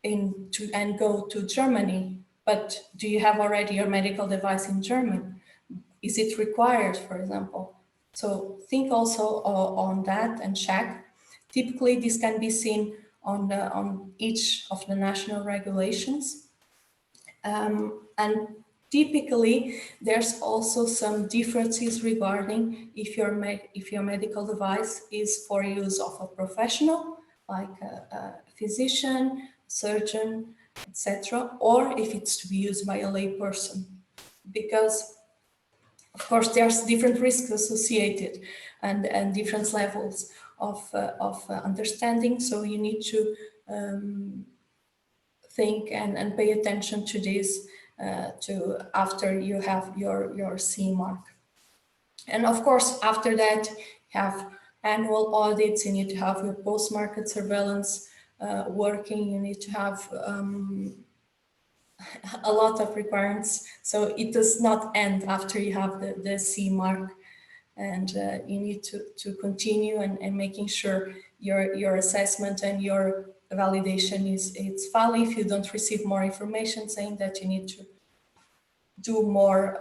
and go to Germany, but do you have already your medical device in German? Is it required, for example? So think also on that and check. Typically, this can be seen on each of the national regulations. And typically, there's also some differences regarding if your medical device is for use of a professional, like a physician, surgeon, etc., or if it's to be used by a layperson. Because, of course, there's different risks associated and different levels of understanding. So you need to think and pay attention to this after you have your CE mark. And of course, after that, have annual audits, you need to have your post-market surveillance working, you need to have a lot of requirements. So it does not end after you have the CE mark, and you need to continue and making sure your assessment and your validation is valid. If you don't receive more information saying that you need to do more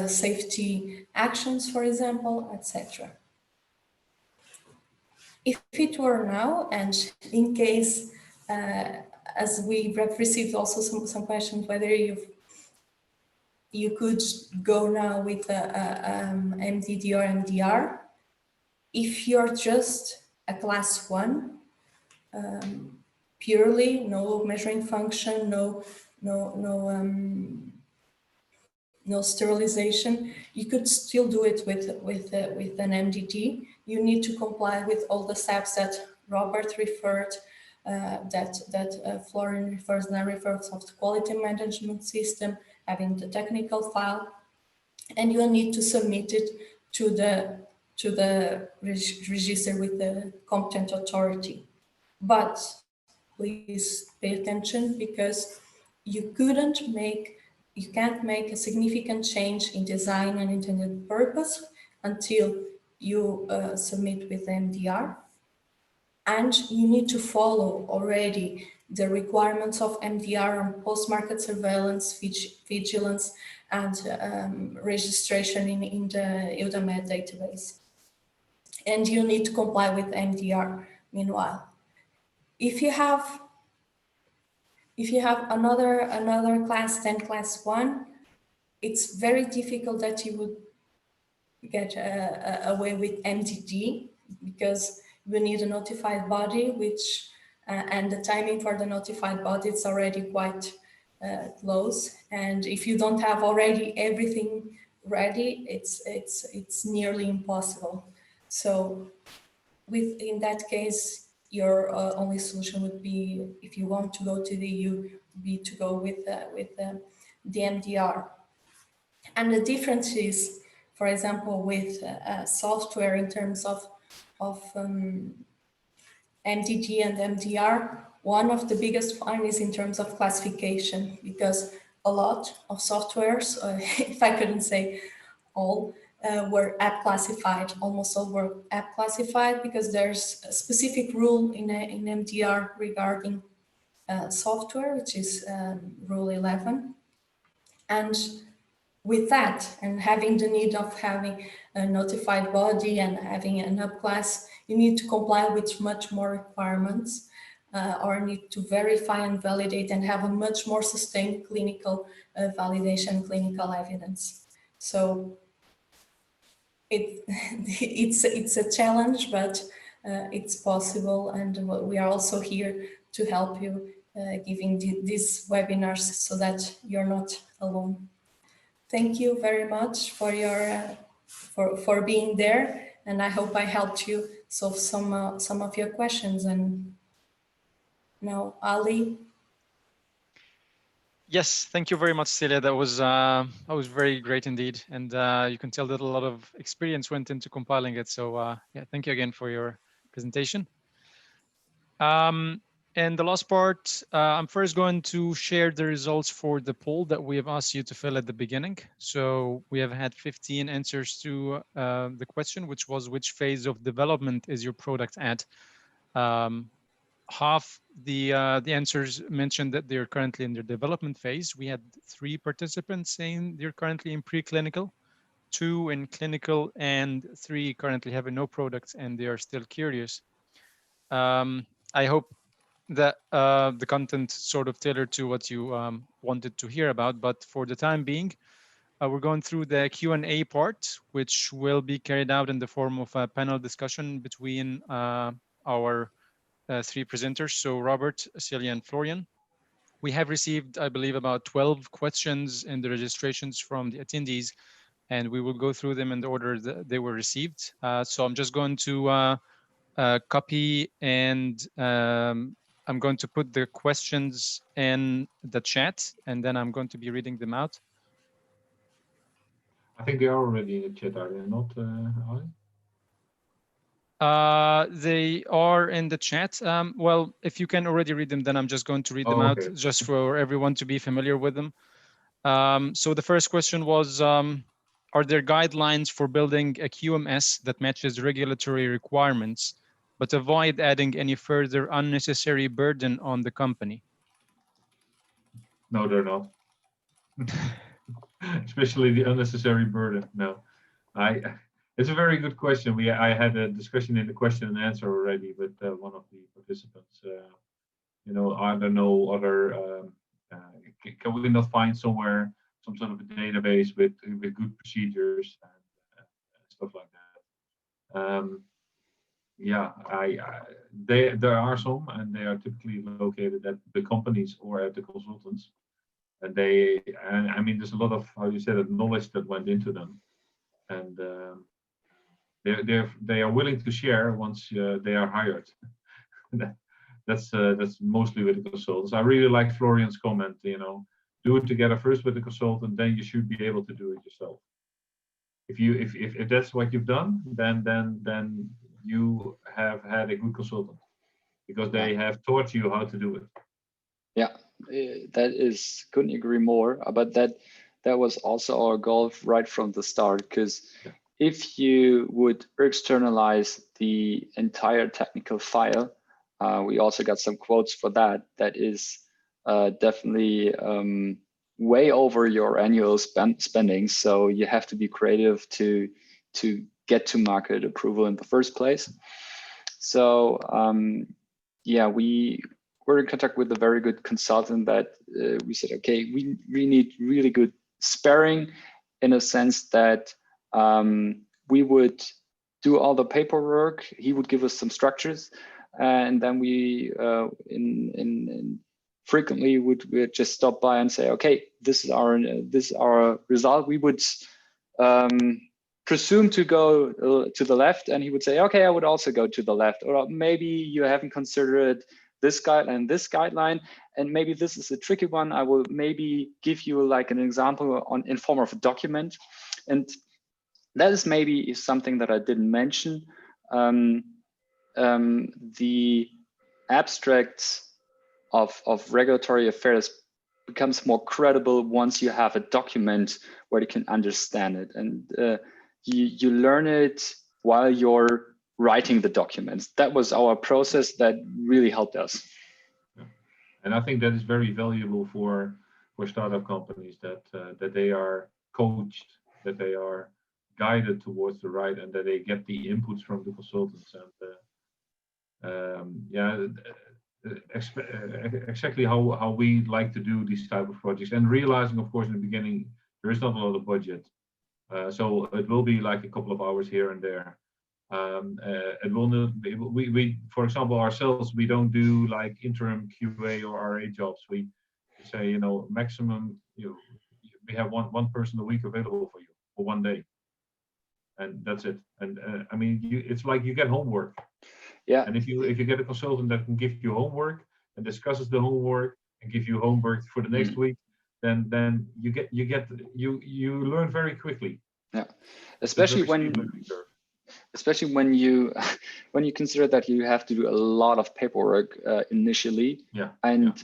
safety actions, for example, etc. If it were now, and in case, as we have received also some questions, whether you could go now with MDD or MDR, if you're just a class 1, purely, no measuring function, no sterilization, you could still do it with an MDD. You need to comply with all the steps that Robert referred, that Florian refers, and I refer of the quality management system, having the technical file, and you need to submit it to the register with the competent authority. But please pay attention, because you can't make a significant change in design and intended purpose until you submit with MDR. And you need to follow already the requirements of MDR on post-market surveillance, vigilance, and registration in the EUDAMED database. And you need to comply with MDR meanwhile. If you have another class 10, class 1, it's very difficult that you would get away with MDD, because you need a notified body, which and the timing for the notified body is already quite close. And if you don't have already everything ready, it's nearly impossible. So in that case, your only solution would be, if you want to go to the EU, would be to go with the MDR. And the difference is, for example, with software in terms of MDD and MDR, one of the biggest findings in terms of classification, because a lot of softwares, if I couldn't say all, were app classified. Almost all were app classified, because there's a specific rule in MDR regarding software, which is Rule 11. And with that, and having the need of having a notified body and having an up class, you need to comply with much more requirements, or need to verify and validate and have a much more sustained clinical validation, clinical evidence. So it's a challenge, but it's possible, and we are also here to help you, giving these webinars so that you're not alone. Thank you very much for your for being there, and I hope I helped you solve some of your questions. And now, Ali. Yes, thank you very much, Celia. That was very great indeed, and you can tell that a lot of experience went into compiling it. So yeah, thank you again for your presentation. And the last part, I'm first going to share the results for the poll that we have asked you to fill at the beginning. So we have had 15 answers to the question, which was, which phase of development is your product at? Half the answers mentioned that they're currently in their development phase. We had 3 participants saying they're currently in preclinical, 2 in clinical, and 3 currently having no products and they are still curious. I hope that the content sort of tailored to what you wanted to hear about, but for the time being, we're going through the Q&A part, which will be carried out in the form of a panel discussion between our 3 presenters, so Robert, Celia, and Florian. We have received, I believe, about 12 questions in the registrations from the attendees, and we will go through them in the order that they were received. So I'm just going to copy, and I'm going to put the questions in the chat, and then I'm going to be reading them out. I think they are already in the chat, are they not, Ali? They are in the chat. Well, if you can already read them, then I'm just going to read them out Okay. just for everyone to be familiar with them. So the first question was, are there guidelines for building a QMS that matches regulatory requirements, but avoid adding any further unnecessary burden on the company? No, they're not. Especially the unnecessary burden. No, it's a very good question. I had a discussion in the question and answer already with one of the participants. You know, are there no other? Can we not find somewhere some sort of a database with good procedures and stuff like that? Yeah, there are some, and they are typically located at the companies or at the consultants. And I mean, there's a lot of, how you said it, knowledge that went into them, and they are willing to share once they are hired. That's mostly with the consultants. I really like Florian's comment. You know, do it together first with the consultant, then you should be able to do it yourself. If that's what you've done, then you have had a good consultant, because they have taught you how to do it. Yeah, that is, couldn't agree more. But that was also our goal right from the start, because if you would externalize the entire technical file, we also got some quotes for that. That is definitely way over your annual spending. So you have to be creative to get to market approval in the first place. So yeah, we were in contact with a very good consultant that we said, okay, we need really good sparring, in a sense that we would do all the paperwork. He would give us some structures, and then we frequently would just stop by and say, okay, this is our result. We would presume to go to the left, and he would say, okay, I would also go to the left, or maybe you haven't considered this guideline, and maybe this is a tricky one. I will maybe give you like an example in form of a document. And that is maybe something that I didn't mention. The abstracts of regulatory affairs becomes more credible once you have a document where you can understand it, and you learn it while you're writing the documents. That was our process that really helped us. Yeah. And I think that is very valuable for startup companies, that they are coached, that they are guided towards the right, and that they get the inputs from the consultants. And yeah, exactly how we like to do these type of projects, and realizing, of course, in the beginning there is not a lot of budget, so it will be like a couple of hours here and there. It will not be, we for example ourselves, we don't do like interim QA or RA jobs. We say, you know, maximum we have one person a week available for you for one day, and that's it. And I mean, it's like you get homework. Yeah. And if you get a consultant that can give you homework and discusses the homework and give you homework for the next week, then you learn very quickly. Yeah, especially when you consider that you have to do a lot of paperwork initially. Yeah. And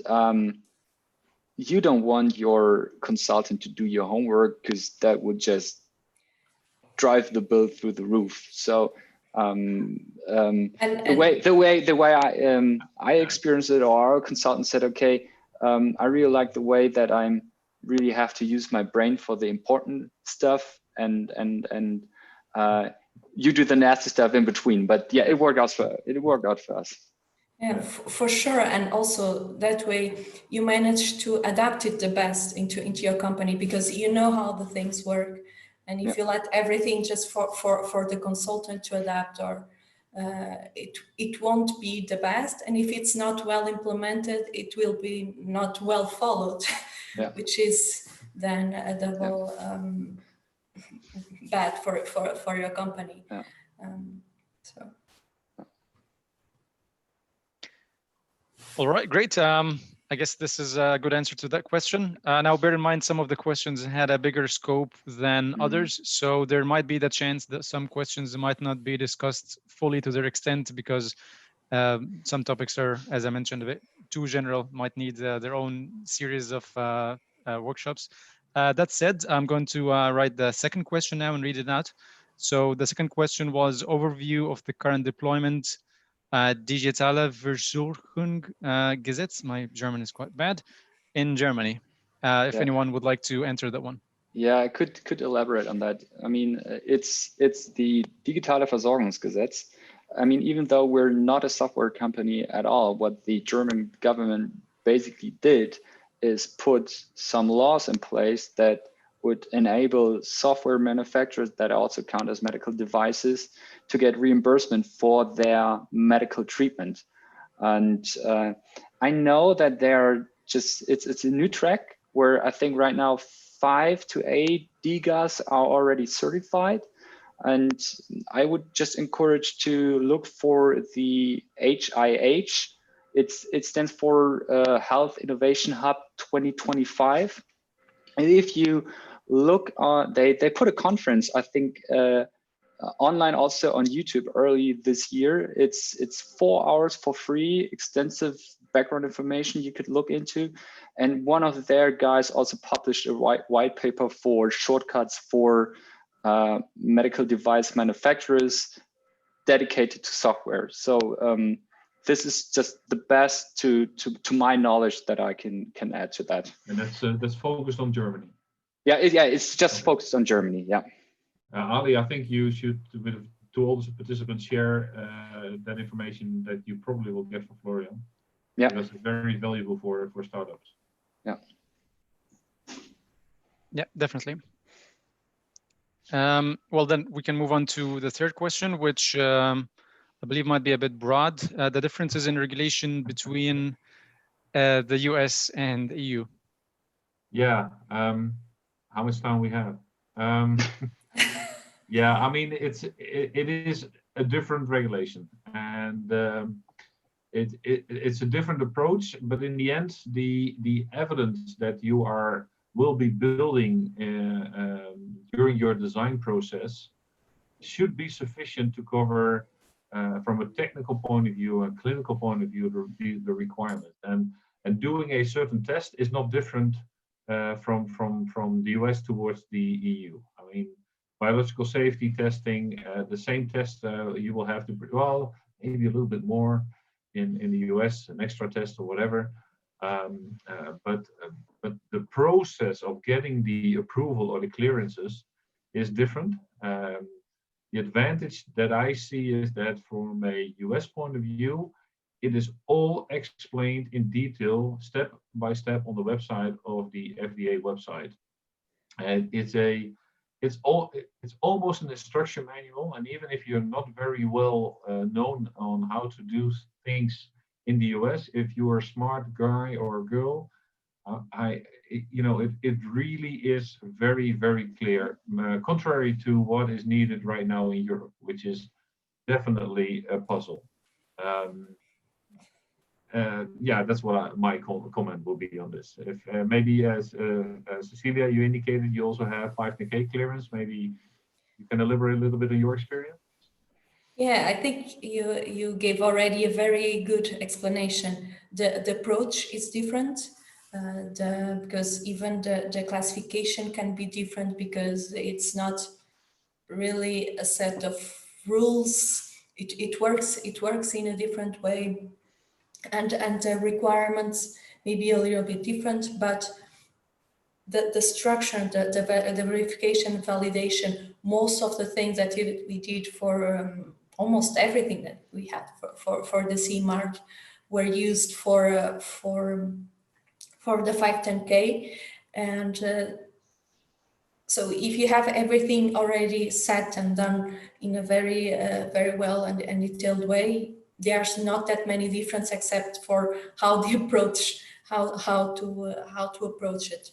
you don't want your consultant to do your homework, because that would just drive the bill through the roof. So the way I experienced it, or our consultant said, okay, I really like the way that I'm really have to use my brain for the important stuff, and you do the nasty stuff in between. But yeah, it worked out for us. Yeah, for sure. And also that way you manage to adapt it the best into your company, because you know how the things work. And if you let everything just for the consultant to adapt, or it won't be the best. And if it's not well implemented, it will be not well followed, which is then a double bad for your company. Yeah. All right, great. I guess this is a good answer to that question. Now, bear in mind, some of the questions had a bigger scope than others. So there might be the chance that some questions might not be discussed fully to their extent because some topics are, as I mentioned, a bit too general, might need their own series of workshops. That said, I'm going to write the second question now and read it out. So the second question was overview of the current deployment digitale Versorgung Gesetz. My German is quite bad. In Germany, if anyone would like to enter that one. Yeah, I could elaborate on that. I mean, it's the Digitale Versorgungsgesetz. I mean, even though we're not a software company at all, what the German government basically did is put some laws in place that would enable software manufacturers that also count as medical devices to get reimbursement for their medical treatment. And I know that it's a new track where I think right now 5 to 8 DIGAs are already certified. And I would just encourage to look for the HIH. It stands for Health Innovation Hub 2025. And if you look on, they put a conference, I think, online also on YouTube early this year. It's 4 hours for free, extensive background information you could look into. And one of their guys also published a white paper for shortcuts for medical device manufacturers dedicated to software. So this is just the best to my knowledge that I can add to that. And that's focused on Germany. Yeah, it's just focused on Germany. Yeah. Ali, I think you should, to all the participants, share that information that you probably will get from Florian. Yeah, because it's very valuable for startups. Yeah. Yeah, definitely. Well, then we can move on to the third question, which I believe might be a bit broad. The differences in regulation between the US and the EU. Yeah. How much time we have? Yeah, I mean, it is a different regulation, and it's a different approach. But in the end, the evidence that you will be building during your design process should be sufficient to cover, from a technical point of view and clinical point of view, the requirement. And doing a certain test is not different from the US towards the EU. I mean, biological safety testing, the same test you will have to, well, maybe a little bit more in the US, an extra test or whatever. But the process of getting the approval or the clearances is different. The advantage that I see is that from a US point of view, it is all explained in detail, step by step, on the website of the FDA website. And it's almost an instruction manual. And even if you're not very well known on how to do things in the US, if you are a smart guy or girl, it really is very, very clear, contrary to what is needed right now in Europe, which is definitely a puzzle. Yeah, that's what my comment will be on this. If maybe as Cecilia, you indicated you also have 510K clearance, maybe you can elaborate a little bit on your experience. Yeah, I think you gave already a very good explanation. The approach is different, because even the classification can be different, because it's not really a set of rules. It works in a different way, and the requirements may be a little bit different, but the structure, the verification, validation, most of the things that we did for almost everything that we had for the CE mark were used for the 510K. And so if you have everything already set and done in a very very well and detailed way, there's not that many difference except for how the approach, how to approach it.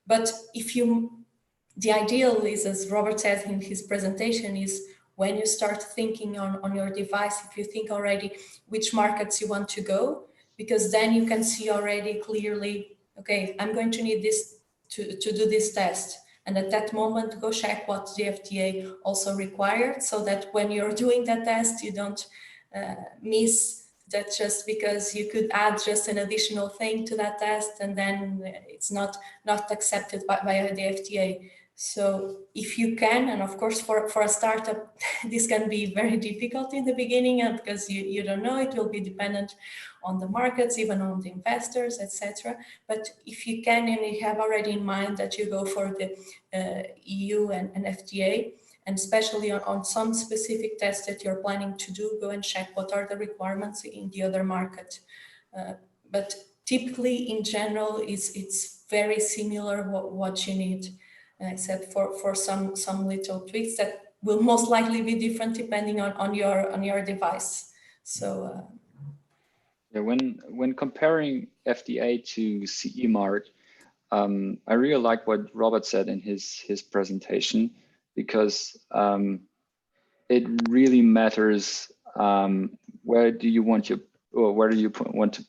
But the ideal is, as Robert said in his presentation, is when you start thinking on your device, if you think already which markets you want to go, because then you can see already clearly, okay, I'm going to need this to do this test. And at that moment, go check what the FDA also required, so that when you're doing that test, you don't miss that just because you could add just an additional thing to that test, and then it's not accepted by the FDA. So if you can, and of course for a startup, this can be very difficult in the beginning, because you don't know, it will be dependent on the markets, even on the investors, etc. But if you can, and you have already in mind that you go for the EU and FDA, and especially on some specific tests that you're planning to do, go and check what are the requirements in the other market. But typically, in general, it's very similar what you need, except for some little tweaks that will most likely be different depending on your device. So yeah, when comparing FDA to CE mark, I really like what Robert said in his presentation, because it really matters where do you want to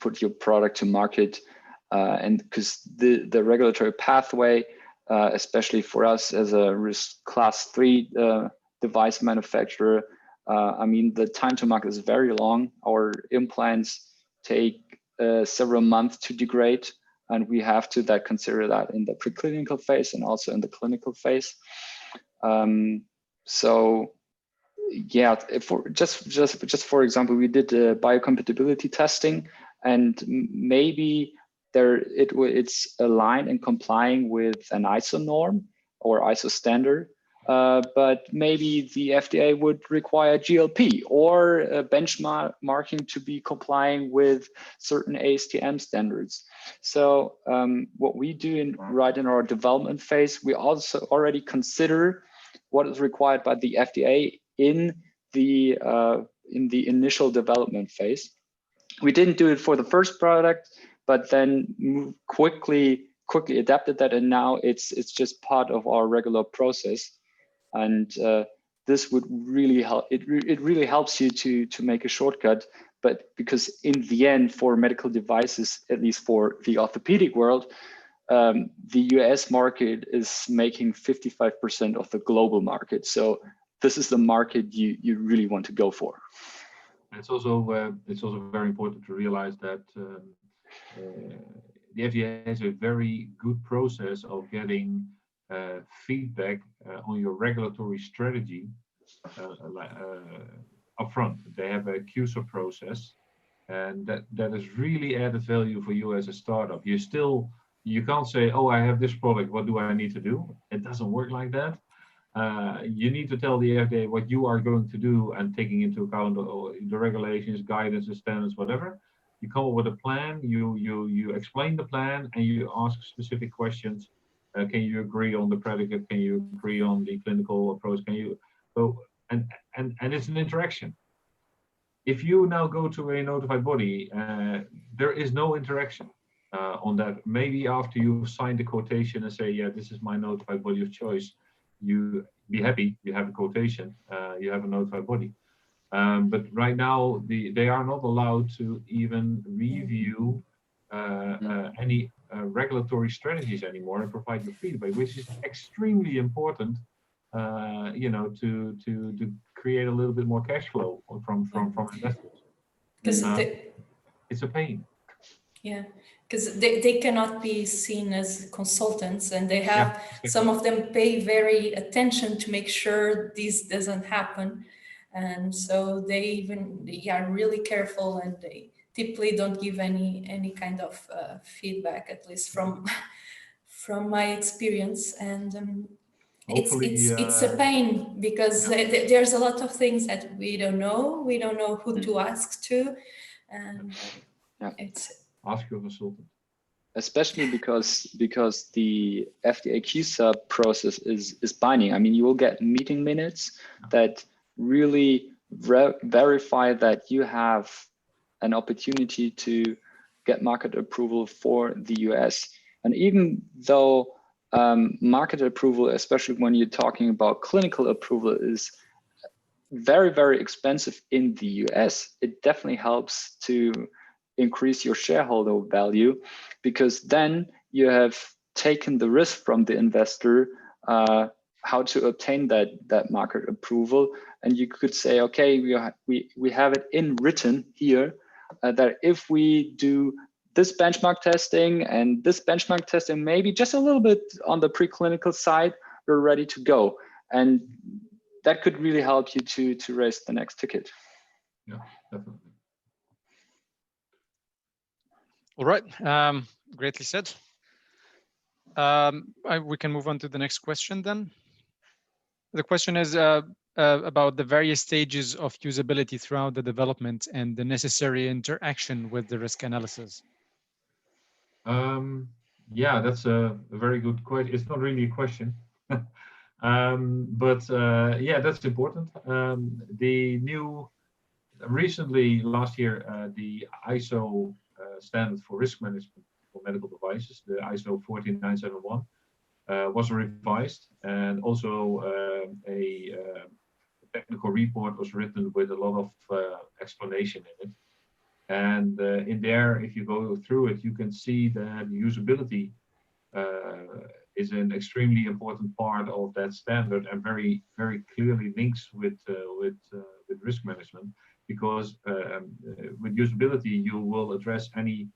put your product to market, and because the regulatory pathway, especially for us as a class 3 device manufacturer, I mean, the time to market is very long. Our implants take several months to degrade, and we have to consider that in the preclinical phase and also in the clinical phase. So yeah, just for example, we did biocompatibility testing, and maybe it's aligned and complying with an ISO norm or ISO standard, but maybe the FDA would require GLP or benchmarking to be complying with certain ASTM standards. So what we do right in our development phase, we also already consider what is required by the FDA in the initial development phase. We didn't do it for the first product, but then quickly adapted that, and now it's just part of our regular process. And this would really help. It really helps you to make a shortcut. But because in the end, for medical devices, at least for the orthopedic world, the US market is making 55% of the global market. So this is the market you really want to go for. It's also very important to realize that the FDA has a very good process of getting feedback on your regulatory strategy upfront. They have a QSO process, and that is really added value for you as a startup. You can't say, oh, I have this product, what do I need to do? It doesn't work like that. You need to tell the FDA what you are going to do, and taking into account the regulations, guidance, the standards, whatever. You come up with a plan, you explain the plan, and you ask specific questions. Can you agree on the predicate? Can you agree on the clinical approach? And it's an interaction. If you now go to a notified body, there is no interaction on that. Maybe after you sign the quotation and say, yeah, this is my notified body of choice, you be happy, you have a quotation, you have a notified body. But right now, they are not allowed to even review any regulatory strategies anymore and provide your feedback, which is extremely important, to create a little bit more cash flow from investors. Because it's a pain. Yeah, because they cannot be seen as consultants, and they have some of them pay very attention to make sure this doesn't happen, and so they are really careful, and they typically don't give any kind of feedback, at least from my experience. And it's a pain, because there's a lot of things that we don't know who to ask to, and it's ask your consultant. Especially because the FDA QSub process is binding. I mean, you will get meeting minutes that really verify that you have an opportunity to get market approval for the US. And even though market approval, especially when you're talking about clinical approval, is very, very expensive in the US, it definitely helps to increase your shareholder value, because then you have taken the risk from the investor how to obtain that market approval. And you could say, okay, we have it in written here that if we do this benchmark testing and this benchmark testing, maybe just a little bit on the preclinical side, we're ready to go. And that could really help you to raise the next ticket. Yeah, definitely. All right, greatly said. We can move on to the next question then. The question is about the various stages of usability throughout the development and the necessary interaction with the risk analysis. Yeah, that's a very good question. It's not really a question, but yeah, that's important. Recently, last year, the ISO standard for risk management for medical devices, the ISO 14971, was revised, and also a technical report was written with a lot of explanation in it. And in there, if you go through it, you can see that usability is an extremely important part of that standard, and very, very clearly links with risk management, because with usability, you will address any.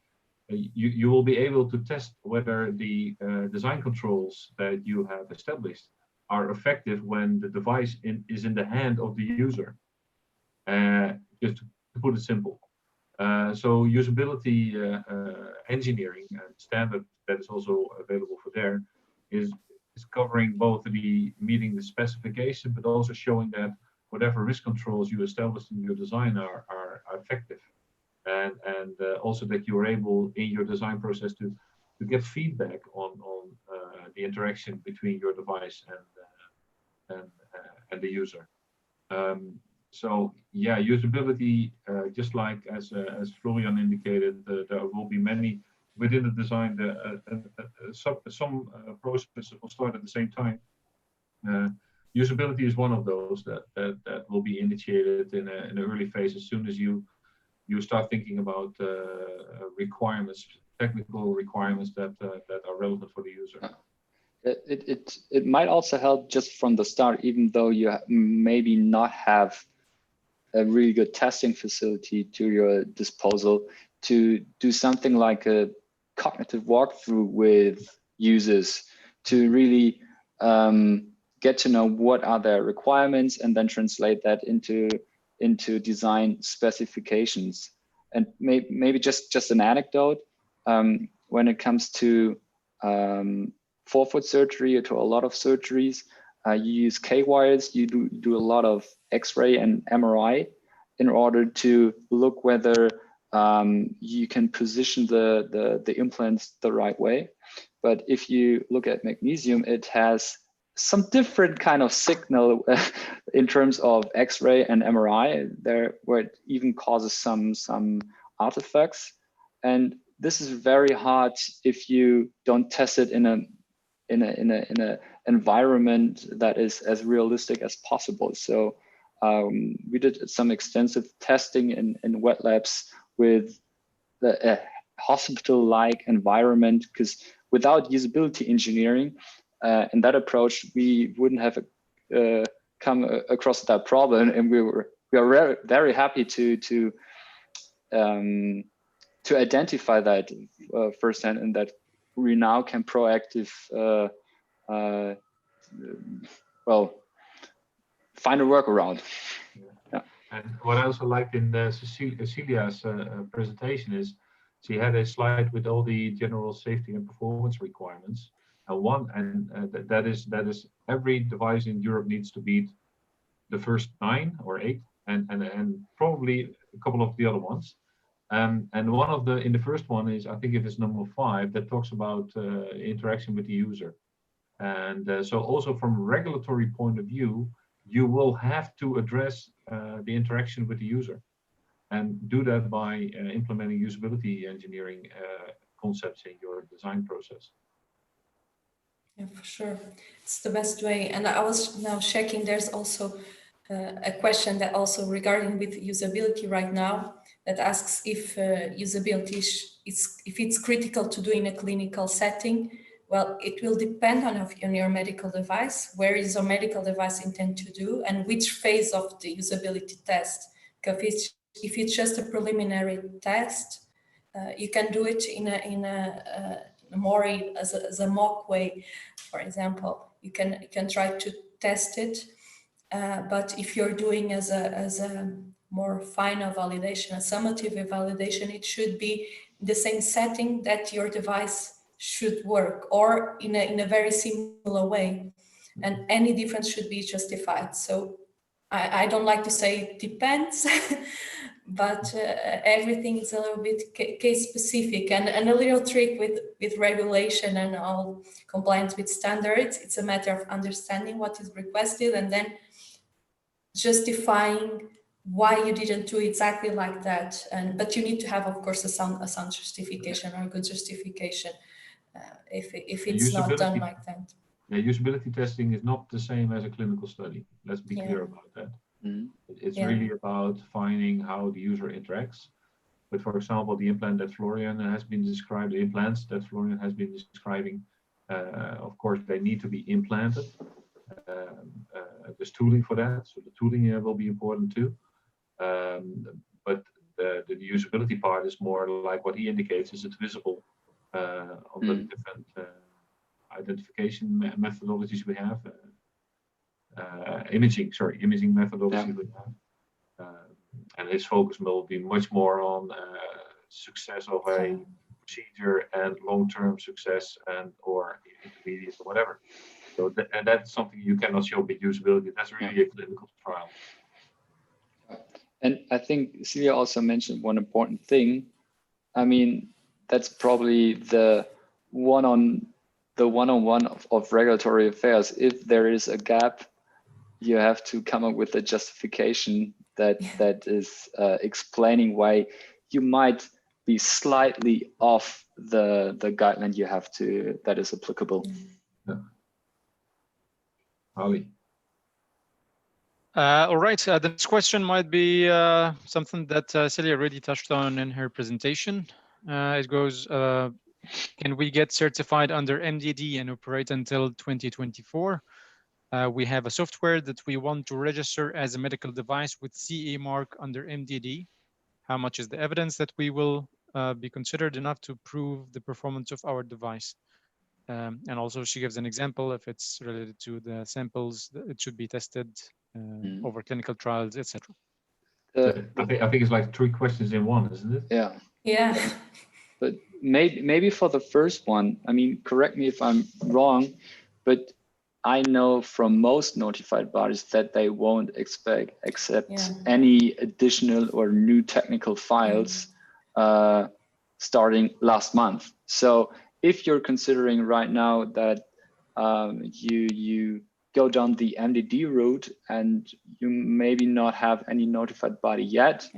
You will be able to test whether the design controls that you have established are effective when the device is in the hand of the user. Just to put it simple. So usability engineering and standard that is also available for there is covering both meeting the specification, but also showing that whatever risk controls you established in your design are effective. And also that you are able in your design process to get feedback on the interaction between your device and the user. So yeah, usability, just like as Florian indicated, there will be many within the design. Some processes will start at the same time. Usability is one of those that will be initiated in an early phase as soon as you start thinking about requirements, technical requirements that are relevant for the user. It might also help just from the start, even though you maybe not have a really good testing facility to your disposal, to do something like a cognitive walkthrough with users to really get to know what are their requirements, and then translate that into design specifications. And maybe just an anecdote, when it comes to forefoot surgery, or to a lot of surgeries, you use K-wires, you do a lot of X-ray and MRI in order to look whether you can position the implants the right way. But if you look at magnesium, it has some different kind of signal in terms of X-ray and MRI there, where it even causes some artifacts. And this is very hard if you don't test it in a environment that is as realistic as possible. So we did some extensive testing in wet labs with a hospital-like environment, because without usability engineering and that approach, we wouldn't have come across that problem. And we are very happy to identify that firsthand, and that we now can proactive find a workaround. Yeah. And what I also liked in Celia's presentation is she had a slide with all the general safety and performance requirements. That is every device in Europe needs to beat the first 9 or 8, and probably a couple of the other ones. And one of in the first one is, I think it is number 5, that talks about interaction with the user. And so also from a regulatory point of view, you will have to address the interaction with the user, and do that by implementing usability engineering concepts in your design process. Yeah, for sure. It's the best way. And I was now checking, there's also a question that also regarding with usability right now, that asks if usability if it's critical to do in a clinical setting. Well, it will depend on your medical device. Where is your medical device intended to do, and which phase of the usability test? Because if it's just a preliminary test, you can do it in a more as a mock way. For example, you can try to test it, but if you're doing as a more final validation, a summative validation, it should be the same setting that your device should work, or in a very similar way, and any difference should be justified. So I don't like to say it depends, but everything is a little bit case specific, and a little trick with regulation and all compliance with standards. It's a matter of understanding what is requested and then justifying why you didn't do exactly like that. But you need to have, of course, a sound justification or a good justification if it's not done like that. Yeah, usability testing is not the same as a clinical study. Let's be clear about that. It's really about finding how the user interacts. But for example, the implant that Florian has been described, the implants that Florian has been describing, of course, they need to be implanted. There's tooling for that, so the tooling will be important too. But the usability part is more like what he indicates: is it visible on the different identification methodologies we have, imaging methodologies we have, and his focus will be much more on success of a procedure and long-term success and or intermediate or whatever. So and that's something you cannot show with usability. That's really a clinical trial. And I think Celia also mentioned one important thing. I mean, that's probably the one-on-one of regulatory affairs. If there is a gap, you have to come up with a justification that is explaining why you might be slightly off the guideline you have to that is applicable. Yeah. Ali. All right, the next question might be something that Celia already touched on in her presentation. It goes, can we get certified under MDD and operate until 2024? We have a software that we want to register as a medical device with CE mark under MDD. How much is the evidence that we will be considered enough to prove the performance of our device? And also she gives an example if it's related to the samples, it should be tested over clinical trials, etc. I think it's like 3 questions in one, isn't it? Yeah. Yeah. But maybe for the first one, I mean, correct me if I'm wrong, but I know from most notified bodies that they won't accept any additional or new technical files starting last month. So if you're considering right now that you go down the MDD route and you maybe not have any notified body yet,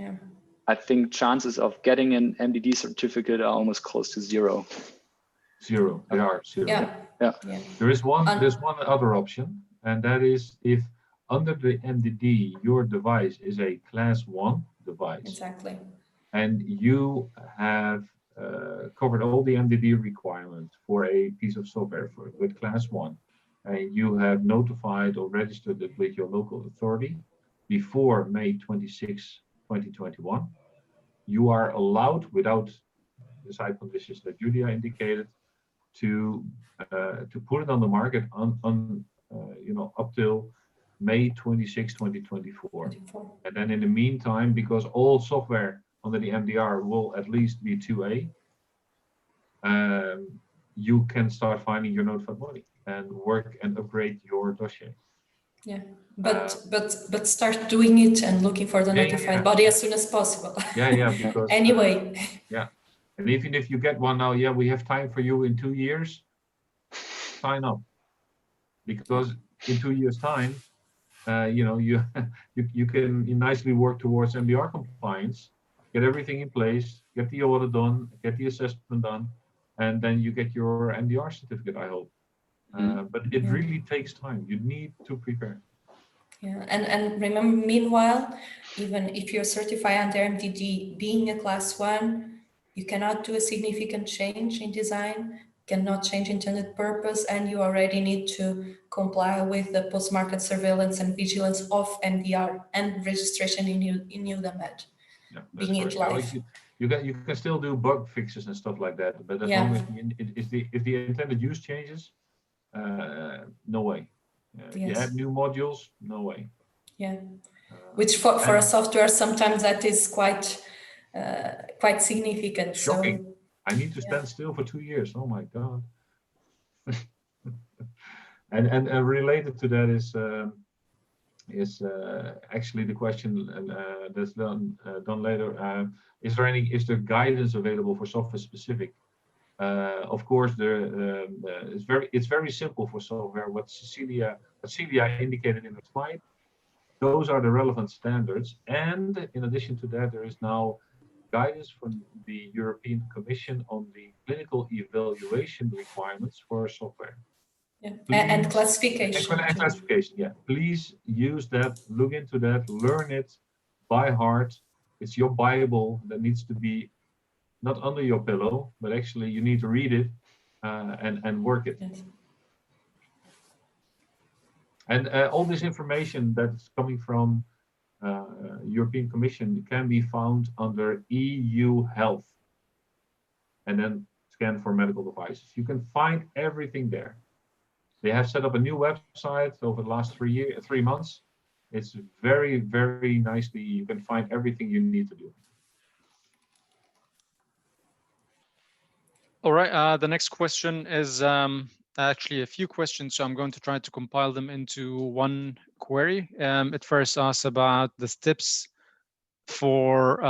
I think chances of getting an MDD certificate are almost close to zero. Zero. They are zero. Yeah. There is one. There's one other option, and that is if under the MDD your device is a class 1 device. Exactly. And you have covered all the MDD requirements for a piece of software with class 1, and you have notified or registered it with your local authority before May 26, 2021, you are allowed, without the side conditions that Julia indicated, to put it on the market up till May 26, 2024. And then in the meantime, because all software under the MDR will at least be 2A, you can start finding your notified body and work and upgrade your dossier. Yeah, but start doing it and looking for the notified body as soon as possible. Because anyway. And even if you get one now, we have time for you in 2 years. Sign up, because in 2 years' time, you can nicely work towards MDR compliance, get everything in place, get the audit done, get the assessment done, and then you get your MDR certificate, I hope. But it really takes time. You need to prepare. Yeah, and remember, meanwhile, even if you're certified under MDD, being a class 1, you cannot do a significant change in design, cannot change intended purpose, and you already need to comply with the post-market surveillance and vigilance of MDR and registration in UDAMED, Yeah, being it live. You can still do bug fixes and stuff like that, but as long as if the intended use changes, no way. You add new modules, no way. Yeah, which for a software sometimes that is quite significant. Shocking. So I need to stand still for 2 years. Oh my god. and related to that is actually the question that's done later. Is there guidance available for software specific? Of course, it's very simple for software. What Celia indicated in the slide, those are the relevant standards. And in addition to that, there is now guidance from the European Commission on the clinical evaluation requirements for software. Yeah. And classification. And classification, yeah. Please use that, look into that, learn it by heart. It's your Bible that needs to be not under your pillow, but actually you need to read it and work it. Yes. And all this information that's coming from European Commission can be found under EU Health, and then scan for medical devices. You can find everything there. They have set up a new website over the last 3 months. It's very, very nicely. You can find everything you need to do. All right. The next question is actually a few questions, so I'm going to try to compile them into one query. It first asks about the steps for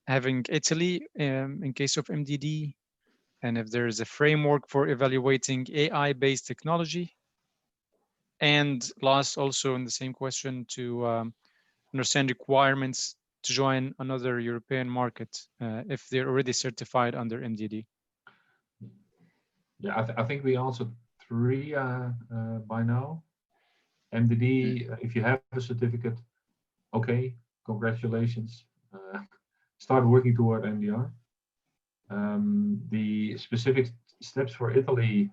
having Italy in case of MDD, and if there is a framework for evaluating AI-based technology. And last, also in the same question, to understand requirements to join another European market if they're already certified under MDD. Yeah, I think we answered 3 by now. MDD, if you have a certificate, okay, congratulations. Start working toward MDR. The specific steps for Italy,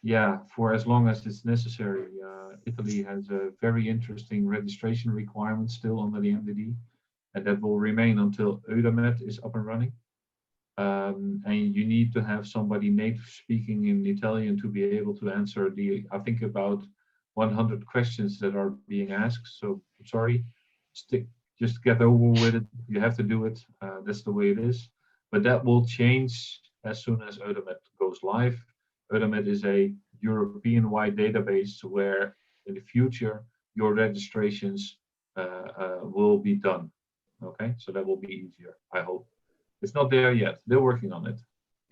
yeah, for as long as it's necessary. Italy has a very interesting registration requirement still under the MDD, and that will remain until UDAMED is up and running. And you need to have somebody native speaking in Italian to be able to answer I think about 100 questions that are being asked. So sorry, just get over with it. You have to do it. That's the way it is. But that will change as soon as UDAMED goes live. UDAMED is a European-wide database where in the future your registrations will be done. Okay, so that will be easier, I hope. It's not there yet. They're working on it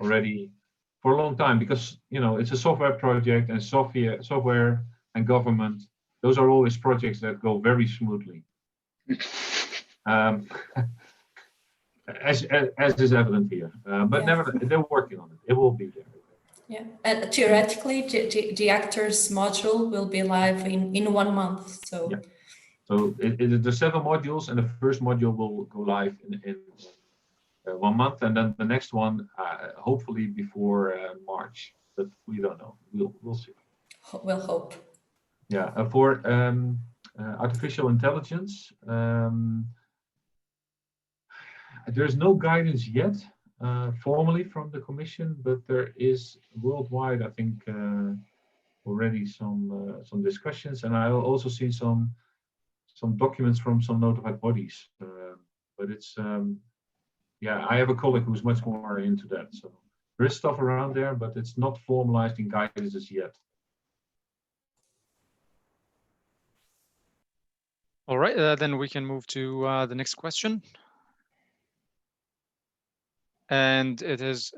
already for a long time because it's a software project, and software and government, those are always projects that go very smoothly. As is evident here, but nevertheless, they're working on it. It will be there. Yeah, and theoretically, the actors module will be live in 1 month. So, yeah. So there's 7 modules, and the first module will go live in 1 month, and then the next one hopefully before March. But we don't know. We'll see. We'll hope. Yeah, for artificial intelligence. There's no guidance yet formally from the Commission, but there is worldwide, I think, already some discussions, and I also see some documents from some notified bodies. But it's yeah, I have a colleague who's much more into that. So there is stuff around there, but it's not formalized in guidances yet. All right, then we can move to the next question. And it is,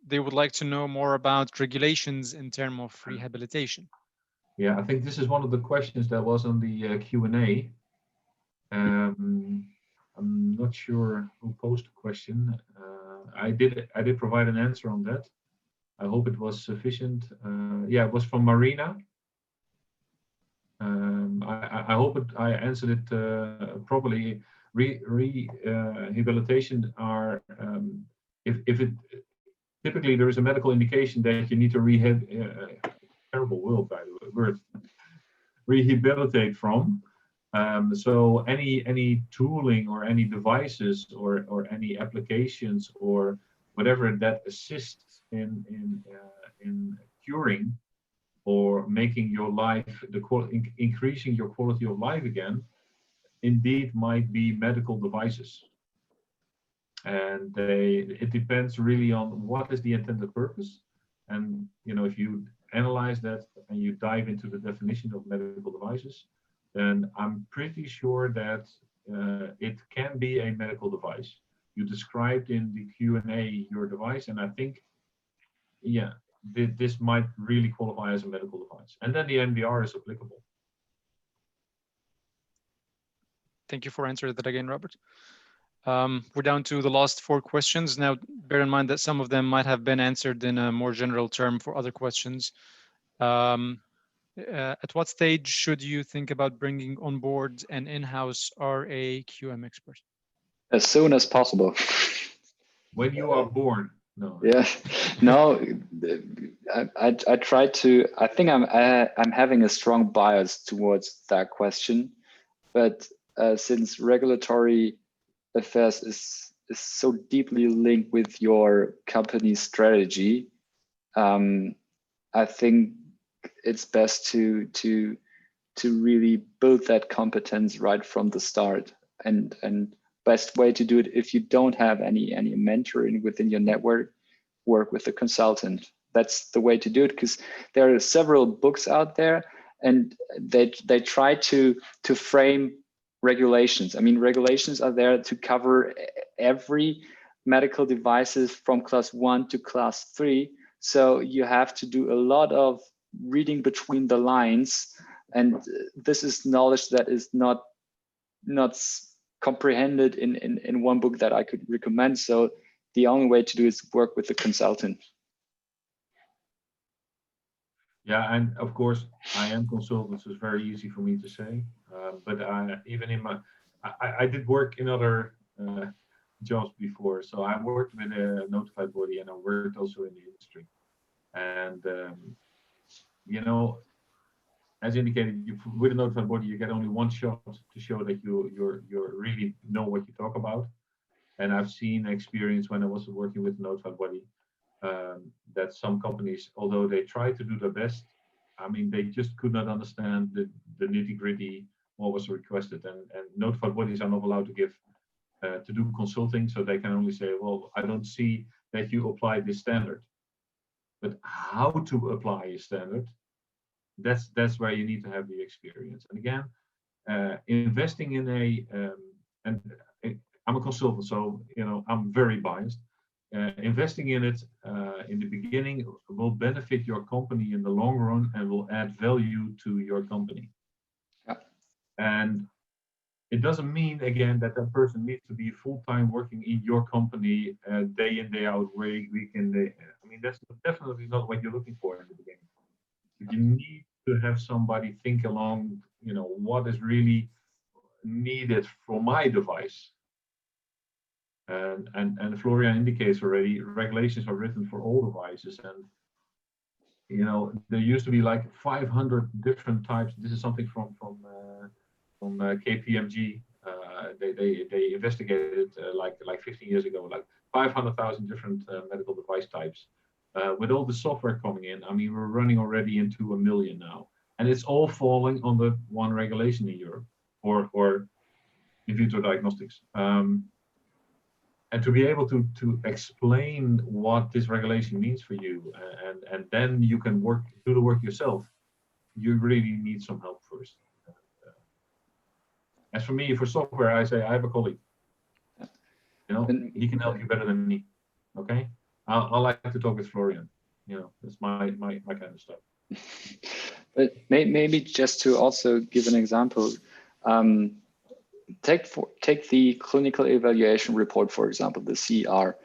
they would like to know more about regulations in terms of rehabilitation. Yeah, I think this is one of the questions that was on the Q&A. I'm not sure who posed the question. I did provide an answer on that. I hope it was sufficient. Yeah, it was from Marina. I hope I answered it properly. Rehabilitation are if it typically there is a medical indication that you need to terrible word rehabilitate from. So any tooling or any devices or any applications or whatever that assists in curing or making your life increasing your quality of life again, indeed might be medical devices. And it depends really on what is the intended purpose. And if you analyze that and you dive into the definition of medical devices, then I'm pretty sure that it can be a medical device. You described in the Q&A your device, and I think, yeah, this might really qualify as a medical device. And then the MDR is applicable. Thank you for answering that again, Robert. We're down to the last 4 questions. Now, bear in mind that some of them might have been answered in a more general term for other questions. At what stage should you think about bringing on board an in-house RA QM expert? As soon as possible. When you are born. No. Yeah, no, I try to. I think I'm having a strong bias towards that question, but since regulatory affairs is so deeply linked with your company's strategy, I think it's best to really build that competence right from the start. And best way to do it, if you don't have any mentoring within your network, work with a consultant. That's the way to do it, because there are several books out there, and they try to frame regulations. I mean, regulations are there to cover every medical devices from class 1 to class 3. So you have to do a lot of reading between the lines, and this is knowledge that is not comprehended in one book that I could recommend. So the only way to do is work with a consultant. Yeah, and of course I am consultant, so it's very easy for me to say. But even in I did work in other jobs before. So I worked with a notified body, and I worked also in the industry. And as indicated, with a notified body, you get only one shot to show that you really know what you talk about. And I've seen experience when I was working with a notified body that some companies, although they try to do their best, I mean, they just could not understand the nitty-gritty what was requested. And notified bodies are not allowed to give to do consulting, so they can only say, well, I don't see that you apply this standard. But how to apply a standard, that's where you need to have the experience. And again, investing in and I'm a consultant, so I'm very biased. Investing in it in the beginning will benefit your company in the long run and will add value to your company. Yeah. And it doesn't mean, again, that person needs to be full-time working in your company day in, day out, week in, day. I mean, that's definitely not what you're looking for in the beginning. You need to have somebody think along, what is really needed for my device. And Florian indicates already, regulations are written for all devices, and there used to be like 500 different types. This is something from KPMG. They investigated like 15 years ago, like 500,000 different medical device types. With all the software coming in, I mean, we're running already into 1 million now, and it's all falling under one regulation in Europe, or in vitro diagnostics. And to be able to explain what this regulation means for you, and then you can do the work yourself, you really need some help first. As for me, for software, I say I have a colleague. He can help you better than me. Okay, I like to talk with Florian. That's my kind of stuff. But maybe just to also give an example, take the clinical evaluation report, for example, the CR.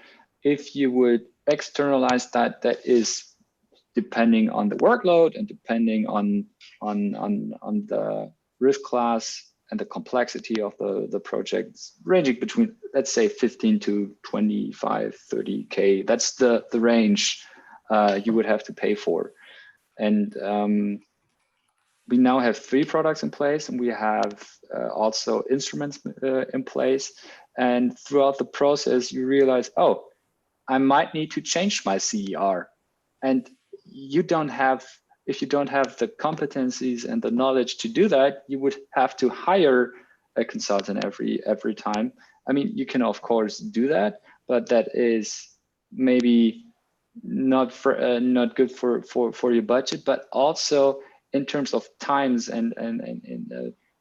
If you would externalize that is depending on the workload and depending on the risk class and the complexity of the projects, ranging between, let's say, 15 to 25, 30K. That's the range you would have to pay for. And we now have 3 products in place, and we have also instruments in place. And throughout the process, you realize, oh, I might need to change my CER. And you don't have, if you don't have the competencies and the knowledge to do that, you would have to hire a consultant every time. I mean, you can of course do that, but that is maybe not good for your budget, but also in terms of times and